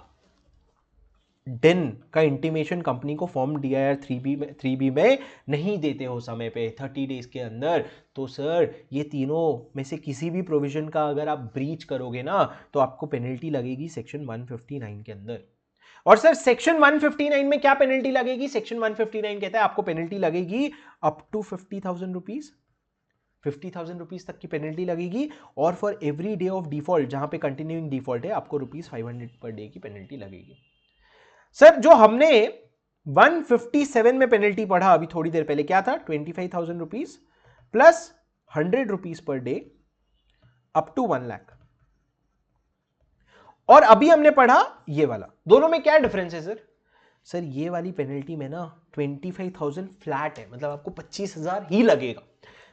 A: डिन का इंटीमेशन कंपनी को फॉर्म DIR 3B में नहीं देते हो समय पे 30 डेज के अंदर, तो सर ये तीनों में से किसी भी प्रोविजन का अगर आप ब्रीच करोगे ना तो आपको पेनल्टी लगेगी सेक्शन 159 के अंदर। और सर सेक्शन 159 में क्या पेनल्टी लगेगी, सेक्शन 159 कहता है आपको पेनल्टी लगेगी अप टू 50,000 रुपीज, 50,000 रुपीज तक की पेनल्टी लगेगी, और for every day of default, जहां पे कंटिन्यूइंग डिफॉल्ट है, आपको ₹500 पर डे की पेनल्टी लगेगी। सर जो हमने 157 में पेनल्टी पढ़ा अभी थोड़ी देर पहले, क्या था, 25,000 rupees plus ₹100 per day up to 1 lakh, और अभी हमने पढ़ा ये वाला, दोनों में क्या डिफरेंस है सर। सर ये वाली पेनल्टी में ना 25,000 फ्लैट है, मतलब आपको 25,000 ही लगेगा,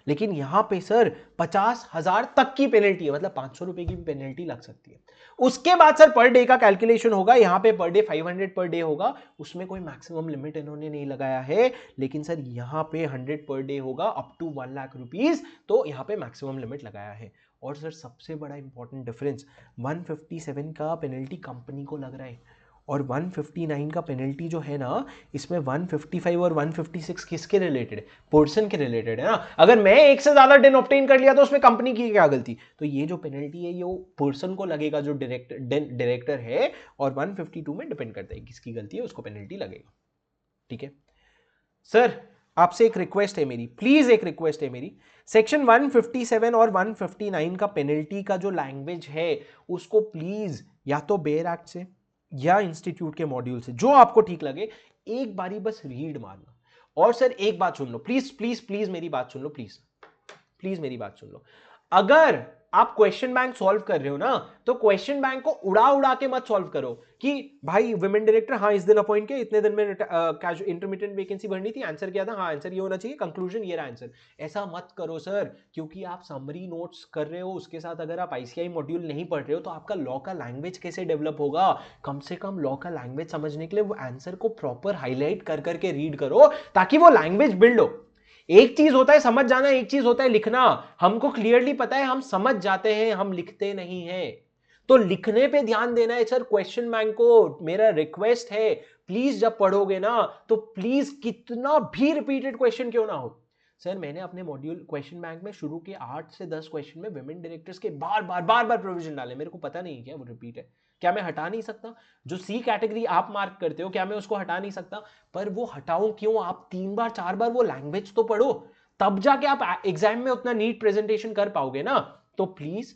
A: लेकिन यहां पे सर 50,000 तक की पेनल्टी है, मतलब 500 रुपए की भी पेनल्टी लग सकती है। उसके बाद सर पर डे का कैलकुलेशन होगा, यहां पे पर डे 500 पर डे होगा, उसमें कोई मैक्सिमम लिमिट इन्होंने नहीं लगाया है, लेकिन सर यहां पे 100 पर डे होगा अप टू 1 लाख रुपीज, तो यहां पे मैक्सिमम लिमिट लगाया है। और सर सबसे बड़ा इंपॉर्टेंट डिफरेंस, 157 का पेनल्टी कंपनी को लग रहा है, और 159 का पेनल्टी जो है ना, इसमें 155 और 156 किसके रिलेटेड है, पर्सन के रिलेटेड है ना। अगर मैं एक से ज्यादा डिन ऑब्टेन कर लिया तो उसमें कंपनी की क्या गलती, तो ये जो पेनल्टी है ये पर्सन को लगेगा जो डायरेक्टर है, और 152 में डिपेंड करता है किसकी गलती है, उसको पेनल्टी लगेगा। ठीक है सर, आपसे एक रिक्वेस्ट है मेरी, प्लीज एक रिक्वेस्ट है मेरी, सेक्शन 157 और 159 का पेनल्टी का जो लैंग्वेज है उसको प्लीज या तो बेयर एक्ट से या इंस्टीट्यूट के मॉड्यूल से, जो आपको ठीक लगे, एक बारी बस रीड मारना। और सर एक बात सुन लो, प्लीज प्लीज प्लीज मेरी बात सुन लो, प्लीज प्लीज मेरी बात सुन लो, अगर आप क्वेश्चन बैंक सॉल्व कर रहे हो ना, तो क्वेश्चन बैंक को उड़ा उड़ा के मत सॉल्व करो कि भाई वुमेन डायरेक्टर हाँ इस दिन अपॉइंट किया, इतने दिन में इंटरमीडिएट वैकेंसी भरनी थी, आंसर क्या था, हाँ आंसर ये होना चाहिए, कंक्लूजन ये रहा आंसर। ऐसा मत करो सर, क्योंकि आप समरी नोट्स कर रहे हो, उसके साथ अगर आप ICI मॉड्यूल नहीं पढ़ रहे हो तो आपका लॉ का लैंग्वेज कैसे डेवलप होगा। कम से कम लॉ का लैंग्वेज समझने के लिए वो आंसर को प्रॉपर हाईलाइट कर करके रीड करो, ताकि वो लैंग्वेज बिल्ड हो। एक चीज होता है समझ जाना, एक चीज होता है लिखना। हमको क्लियरली पता है, हम समझ जाते हैं, हम लिखते नहीं हैं, तो लिखने पे ध्यान देना है सर। क्वेश्चन बैंक को मेरा रिक्वेस्ट है, प्लीज जब पढ़ोगे ना तो प्लीज कितना भी रिपीटेड क्वेश्चन क्यों ना हो। सर मैंने अपने मॉड्यूल क्वेश्चन बैंक में शुरू के 8 से 10 क्वेश्चन में विमेन डायरेक्टर्स के बार बार प्रोविजन डाले, मेरे को पता नहीं क्या वो रिपीट है, क्या मैं हटा नहीं सकता? जो C कैटेगरी आप मार्क करते हो, क्या मैं उसको हटा नहीं सकता? पर वो हटाऊं क्यों? आप 3 बार 4 बार वो लैंग्वेज तो पढ़ो, तब जाके आप एग्जाम में उतना नीट प्रेजेंटेशन कर पाओगे ना। तो प्लीज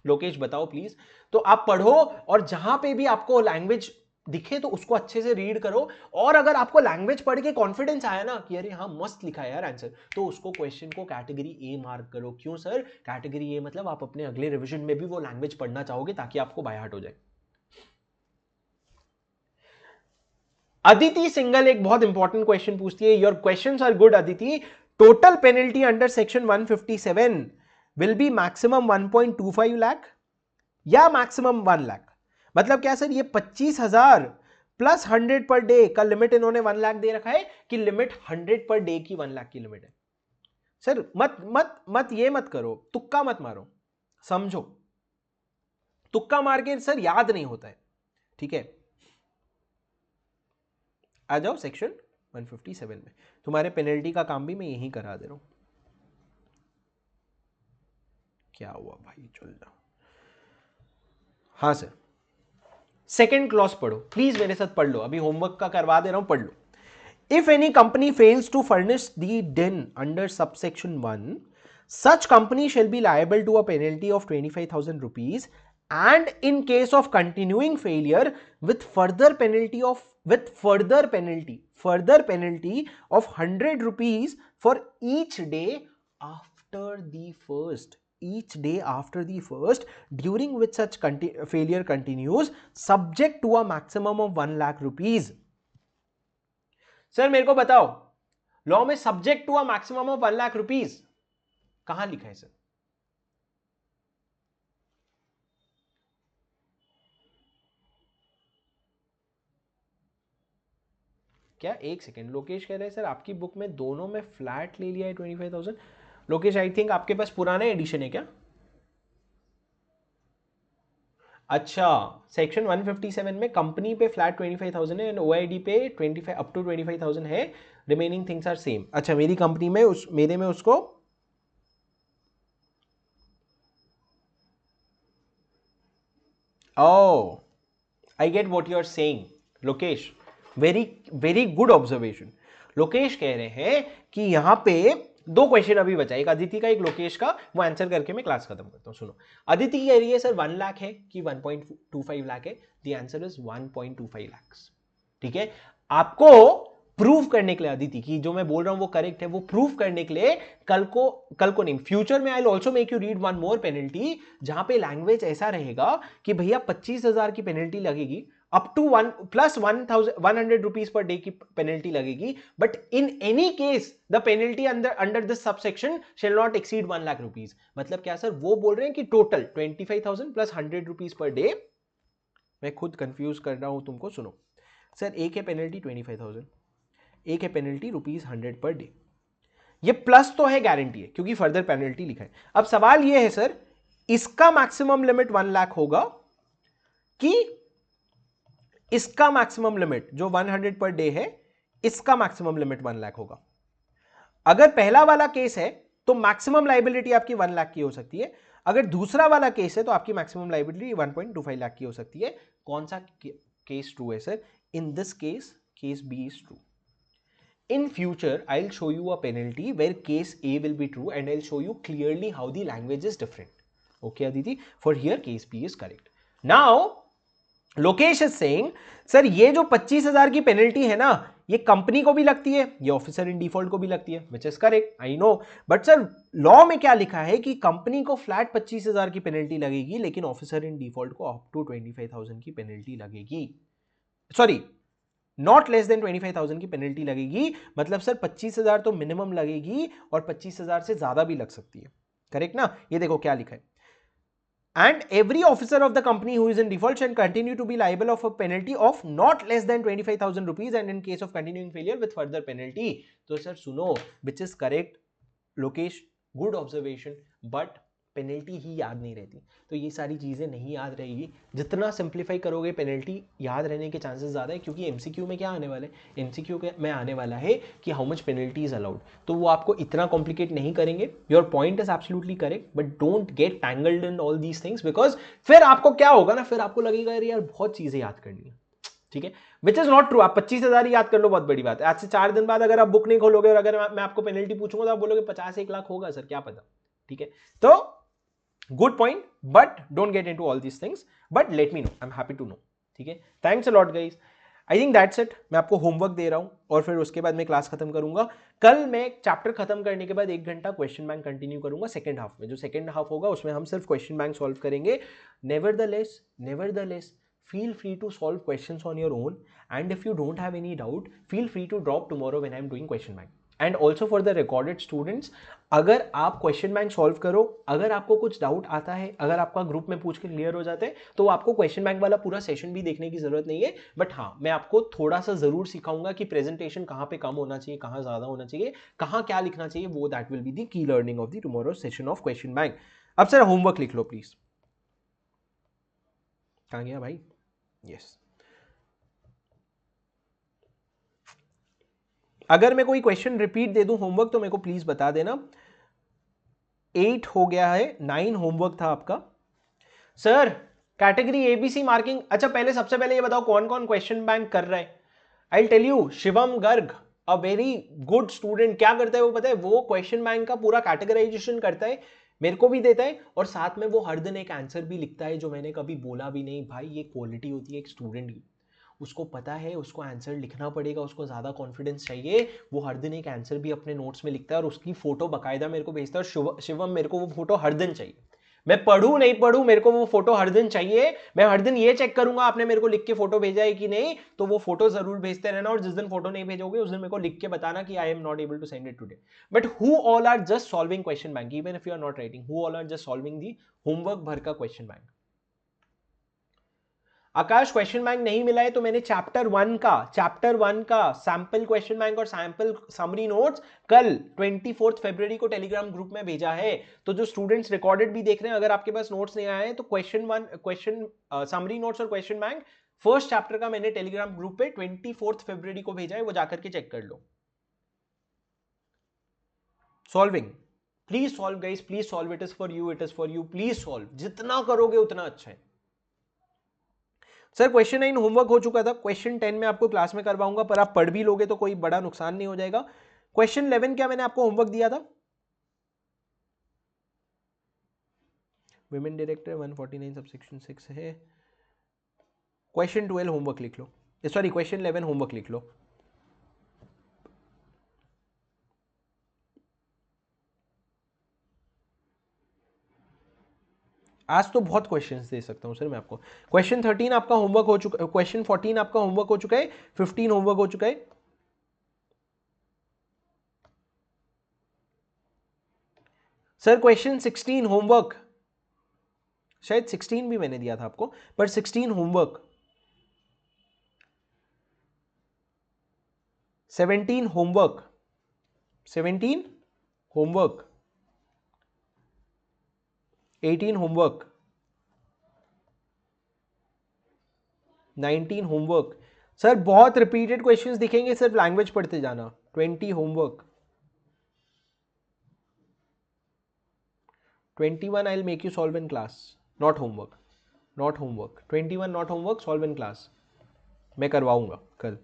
A: लोकेश बताओ प्लीज, तो आप पढ़ो, और जहां पे भी आपको लैंग्वेज दिखे तो उसको अच्छे से रीड करो, और अगर आपको लैंग्वेज पढ़ के कॉन्फिडेंस आया ना कि अरे हाँ मस्त लिखा है यार आंसर, तो उसको क्वेश्चन को कैटेगरी ए मार्क करो। क्यों सर? कैटेगरी ए मतलब आप अपने अगले रिवीजन में भी वो लैंग्वेज पढ़ना चाहोगे ताकि आपको बाय हार्ट हो जाए। अदिति सिंगल एक बहुत इंपॉर्टेंट क्वेश्चन पूछती है, your questions are good Aditi. Total penalty under section 157 will be maximum 1.25 lakh या मैक्सिमम 1 लाख। मतलब क्या सर, ये 25,000 प्लस 100 पर डे का लिमिट इन्होंने 1 लाख दे रखा है कि लिमिट 100 पर डे की 1 लाख की लिमिट है? सर मत मत मत ये मत करो, तुक्का मत मारो, समझो। तुक्का मार के सर याद नहीं होता है, ठीक है। आ जाओ सेक्शन 157 में, तुम्हारे पेनल्टी का काम भी मैं यही करा दे रहा हूं। क्या हुआ भाई, चल जाओ। हाँ सर, सेकेंड क्लॉज पढ़ो प्लीज, मेरे साथ पढ़ लो, अभी होमवर्क का करवा दे रहा हूं, पढ़ लो। If any company fails to furnish the DIN under subsection 1, such company shall be liable to a penalty of 25,000 rupees, and in case of continuing failure with further penalty of 100 rupees for each day after the first during which such failure continues, subject to a maximum of 1 lakh rupees. Sir मेरे को बताओ, law में subject to a maximum of 1 lakh rupees कहां लिखा है sir? क्या, एक second, Lokesh कह रहे हैं सर आपकी बुक में दोनों में फ्लैट ले लिया है 25,000। लोकेश आई थिंक आपके पास पुराना एडिशन है क्या? अच्छा, सेक्शन 157 में कंपनी पे फ्लैट 25,000 है एंड ओआईडी पे 25 अप टू 25,000 है, रिमेनिंग थिंग्स आर सेम। अच्छा, मेरी कंपनी में मेरे में उसको Oh, I get what you are saying, Lokesh. Very good observation. Lokesh कह रहे हैं कि यहां पे दो क्वेश्चन अभी बचा, एक अदिति का एक लोकेश का, वो आंसर करके मैं क्लास खत्म करता हूं। सुनो, अदिति कह रही है सर 1 लाख है कि 1.25 लाख है? The answer is 1.25 lakh. ठीक है, आपको प्रूव करने के लिए अदिति की जो मैं बोल रहा हूं वो करेक्ट है, वो प्रूव करने के लिए कल को नहीं, फ्यूचर में I will also make you read one more penalty, जहां पे लैंग्वेज ऐसा रहेगा कि भैया 25,000 की पेनल्टी लगेगी, up to 1 plus 100 rupees per day की पेनल्टी लगेगी, but in any case the penalty under this subsection shall not exceed 1 lakh rupees. मतलब क्या सर, वो बोल रहे हैं कि total 25,000 plus 100 rupees per day. मैं खुद कंफ्यूज कर रहा हूं तुमको, सुनो सर, एक है पेनल्टी 25,000, एक है पेनल्टी ₹100 पर डे। ये प्लस तो है, गारंटी है, क्योंकि फर्दर पेनल्टी लिखा है। अब सवाल ये है सर, इसका मैक्सिमम लिमिट 1 लाख होगा कि इसका मैक्सिमम लिमिट जो 100 पर डे है, इसका मैक्सिमम लिमिट 1 लाख होगा? अगर पहला वाला केस है तो मैक्सिमम लाइबिलिटी आपकी 1 लाख की हो सकती है, अगर दूसरा वाला केस है तो आपकी मैक्सिमम लाइबिलिटी 1.25 लाख की हो सकती है। कौन सा केस ट्रू है sir? In this case B is true. In future, I'll show you a penalty where case A will be true and I'll show you clearly how the language is different. Okay, Aditi? For here, case B is correct. Now, Lokesh is saying, sir, ये जो 25,000 की penalty है ना, ये company को भी लगती है, ये ऑफिसर इन डिफॉल्ट को भी लगती है, which is correct, I know. But sir law में क्या लिखा है कि कंपनी को फ्लैट 25,000 की पेनल्टी लगेगी, लेकिन ऑफिसर इन डिफॉल्ट को अप टू 25,000 की पेनल्टी लगेगी। सॉरी, नॉट लेस देन 25,000 की पेनल्टी लगेगी। मतलब सर 25,000 तो मिनिमम लगेगी और 25,000 से ज्यादा भी लग सकती है, करेक्ट ना? ये देखो क्या लिखा है, and every officer of the company who is in default can continue to be liable of a penalty of not less than 25,000 rupees and in case of continuing failure with further penalty. तो sir सुनो, which is correct Lokesh, good observation, but penalty ही याद नहीं रहती, तो ये सारी चीज़ें नहीं याद रहेगी। जितना सिंप्लीफाई करोगे पेनल्टी याद रहने के चांसेस ज़्यादा है, क्योंकि एमसीक्यू में क्या आने वाला है, एमसीक्यू में आने वाला है कि how much penalty is allowed, तो वो आपको इतना कॉम्प्लिकेट नहीं करेंगे। Your point is absolutely correct, but don't get tangled in all these things, because फिर आपको क्या होगा ना, फिर आपको लगेगा यार बहुत चीज़ें याद करनी है, ठीक है, विच इज नॉट ट्रू। आप 25,000 याद कर लो, बहुत बड़ी बात है। आज से 4 दिन बाद अगर आप बुक नहीं खोलोगे और अगर मैं आपको पेनल्टी पूछूंगा तो आप बोलोगे 50-1 लाख होगा सर, क्या पता, ठीक है। तो good point, but don't get into all these things, but let me know, I'm happy to know. ठीक है, thanks a lot guys, I think that's it. मैं आपको होमवर्क दे रहा हूं और फिर उसके बाद मैं क्लास खत्म करूंगा। कल मैं चैप्टर खत्म करने के बाद 1 घंटा क्वेश्चन बैंक कंटिन्यू करूंगा सेकंड हाफ में। जो सेकंड हाफ होगा उसमें हम सिर्फ क्वेश्चन बैंक सॉल्व करेंगे। Nevertheless feel free to solve questions on your own, and if you don't have any doubt feel free to drop tomorrow when I'm doing question bank. And also for the recorded students, अगर आप question bank solve करो, अगर आपको कुछ doubt आता है, अगर आपका ग्रुप में पूछ के क्लियर हो जाते हैं, तो आपको क्वेश्चन बैंक वाला पूरा सेशन भी देखने की जरूरत नहीं है। बट हाँ, मैं आपको थोड़ा सा जरूर सिखाऊंगा कि प्रेजेंटेशन कहाँ पे कम होना चाहिए, कहाँ ज्यादा होना चाहिए, कहाँ क्या लिखना चाहिए, वो that will be the key learning of the tomorrow session of question bank. अब सर होमवर्क लिख लो प्लीज। कहाँ गया भाई? यस। अगर मैं कोई क्वेश्चन रिपीट दे दूं होमवर्क तो मेरे को प्लीज बता देना। 8 हो गया है, 9 होमवर्क था आपका। सर कैटेगरी एबीसी मार्किंग, अच्छा पहले सबसे पहले ये बताओ कौन कौन क्वेश्चन बैंक कर रहा है। I tell you, Shivam Garg a very good student, क्या करता है वो पता है? वो क्वेश्चन बैंक का पूरा कैटेगराइजेशन करता है, मेरे को भी देता है, और साथ में वो हर दिन एक आंसर भी लिखता है जो मैंने कभी बोला भी नहीं। भाई ये क्वालिटी होती है एक स्टूडेंट की, उसको पता है उसको आंसर लिखना पड़ेगा, उसको ज़्यादा कॉन्फिडेंस चाहिए, वो हर दिन एक आंसर भी अपने नोट्स में लिखता है और उसकी फोटो बाकायदा मेरे को भेजता है। और शिवम मेरे को वो फोटो हर दिन चाहिए, मैं पढ़ूं नहीं पढ़ूं मेरे को वो फोटो हर दिन चाहिए। मैं हर दिन ये चेक करूंगा आपने मेरे को लिख के फोटो भेजा है कि नहीं, तो वो फोटो जरूर भेजते रहना, और जिस दिन फोटो नहीं भेजोगे उस दिन मेरे को लिख के बताना कि I am not able to send it today. But who all are just solving question bank, even if you are not writing, who all are just solving the homework भर का question bank. Aakash question bank नहीं मिला है तो मैंने chapter 1 का sample question bank और sample summary notes कल 24 फरवरी को टेलीग्राम ग्रुप में भेजा है। तो जो स्टूडेंट्स रिकॉर्डेड भी देख रहे हैं, अगर आपके पास नोट्स नहीं आए हैं तो क्वेश्चन समरी नोट्स और क्वेश्चन बैंक फर्स्ट चैप्टर का मैंने टेलीग्राम ग्रुप पे 24 फरवरी को भेजा है, वो जाकर के चेक कर लो। Solving, please solve guys, please solve, it is for you, it is for you, please solve, जितना करोगे उतना अच्छा है। सर क्वेश्चन 9 होमवर्क हो चुका था, क्वेश्चन 10 में आपको क्लास में करवाऊंगा, पर आप पढ़ भी लोगे तो कोई बड़ा नुकसान नहीं हो जाएगा। क्वेश्चन 11 क्या मैंने आपको होमवर्क दिया था? विमेन डायरेक्टर 149 सबसेक्शन 6 है। क्वेश्चन 12 होमवर्क लिख लो, सॉरी क्वेश्चन 11 होमवर्क लिख लो। आज तो बहुत क्वेश्चंस दे सकता हूं सर मैं आपको। क्वेश्चन 13 आपका होमवर्क हो चुका, क्वेश्चन 14 आपका होमवर्क हो चुका है, 15 होमवर्क हो चुका है। सर क्वेश्चन 16 होमवर्क, शायद 16 भी मैंने दिया था आपको, पर 16 homework. 17 homework, 17 homework, 18 homework, 19 homework. Sir बहुत रिपीटेड क्वेश्चंस दिखेंगे, सिर्फ लैंग्वेज पढ़ते जाना। 20 homework, 21 I will make you solve in class, not homework, not homework, 21 not homework, solve in class, मैं करवाऊंगा कल।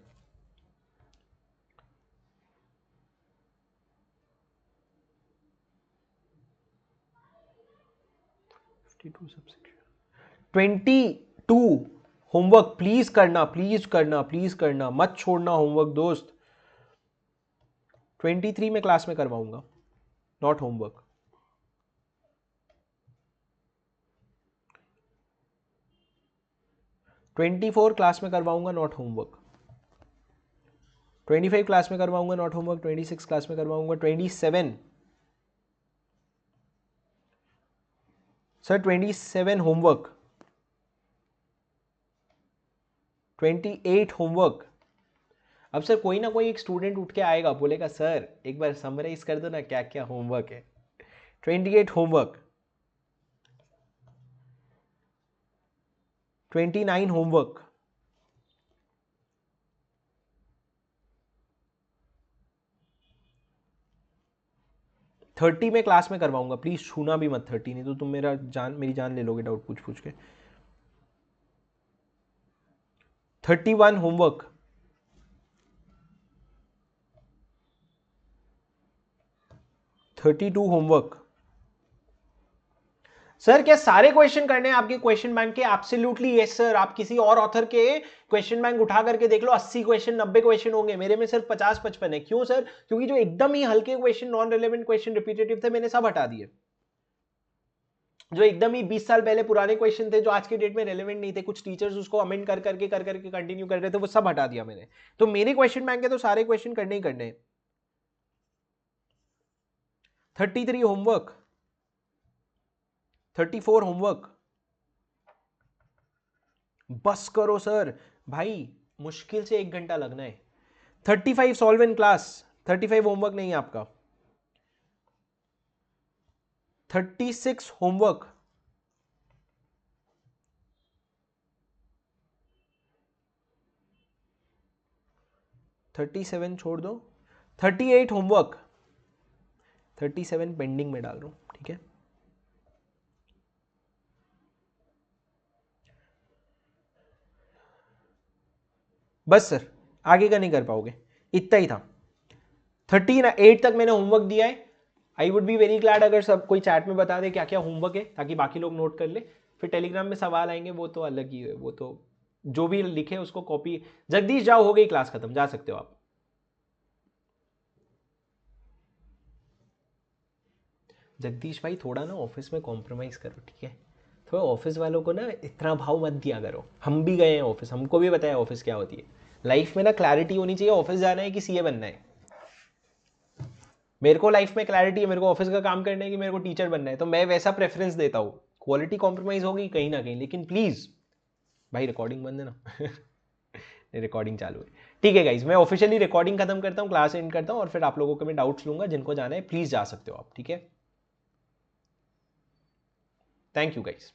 A: सबसेक्शन 22 होमवर्क, प्लीज करना, प्लीज करना, प्लीज करना, मत छोड़ना होमवर्क दोस्त। 23 में क्लास में करवाऊंगा, नॉट होमवर्क। 24 क्लास में करवाऊंगा, नॉट होमवर्क। 25 क्लास में करवाऊंगा, नॉट होमवर्क। 26 क्लास में करवाऊंगा। 27 सर 27 होमवर्क। 28 होमवर्क। अब सर कोई ना कोई एक स्टूडेंट उठ के आएगा, बोलेगा सर एक बार समराइज कर दो ना क्या क्या होमवर्क है। 28 होमवर्क। 29 होमवर्क। 30 में क्लास में करवाऊंगा, प्लीज छूना भी मत 30, नहीं तो तुम मेरी जान ले लोगे डाउट पूछ पूछ के। 31 होमवर्क। 32 होमवर्क। सर क्या सारे क्वेश्चन करने हैं आपके क्वेश्चन बैंक के? Absolutely yes sir. आप किसी और ऑथर के क्वेश्चन बैंक उठा करके देख लो, 80 क्वेश्चन 90 क्वेश्चन होंगे, मेरे में सिर्फ 50-55 है। क्यों सर? क्योंकि जो एकदम ही हल्के question, non relevant question, repetitive थे, मैंने सब हटा दिए। जो एकदम ही 20 साल पहले पुराने क्वेश्चन थे, जो आज के डेट में रेलेवेंट नहीं थे, कुछ टीचर्स उसको अमेंड कर करके कंटिन्यू कर रहे थे, वो सब हटा दिया मैंने। तो मेरे क्वेश्चन बैंक के तो सारे क्वेश्चन करने ही करने। 33 होमवर्क, 34 होमवर्क, बस करो सर भाई, मुश्किल से 1 घंटा लगना है। 35 सॉल्व इन क्लास, 35 होमवर्क नहीं है आपका। 36 होमवर्क, 37 छोड़ दो, 38 होमवर्क, 37 पेंडिंग में डाल रहा हूं, ठीक है। बस सर, आगे का नहीं कर पाओगे, इतना ही था। 38 तक मैंने होमवर्क दिया है। I would be very glad अगर सब कोई चैट में बता दे क्या क्या होमवर्क है, ताकि बाकी लोग नोट कर ले। फिर टेलीग्राम में सवाल आएंगे, वो तो अलग ही है, वो तो जो भी लिखे उसको कॉपी। जगदीश जाओ, हो गई क्लास खत्म, जा सकते हो आप। जगदीश भाई थोड़ा ना ऑफिस में कॉम्प्रोमाइज़ करो, ठीक है। थोड़ा ऑफिस वालों को ना इतना भाव मत दिया करो। हम भी गए हैं ऑफिस, हमको भी पता है ऑफिस क्या होती है। लाइफ में ना क्लैरिटी होनी चाहिए, ऑफिस जाना है कि सीए बनना है। मेरे को लाइफ में क्लैरिटी है, मेरे को ऑफिस का काम करना है कि मेरे को टीचर बनना है, तो मैं वैसा प्रेफरेंस देता हूँ। क्वालिटी कॉम्प्रोमाइज़ होगी कहीं ना कहीं, लेकिन प्लीज़ भाई रिकॉर्डिंग बंद है ना। रिकॉर्डिंग चालू है, ठीक है गाइज। मैं ऑफिशियली रिकॉर्डिंग खत्म करता हूँ, क्लास एंड करता हूँ, और फिर आप लोगों के मैं डाउट्स लूंगा। जिनको जाना है प्लीज़ जा सकते हो आप, ठीक है। Thank you guys.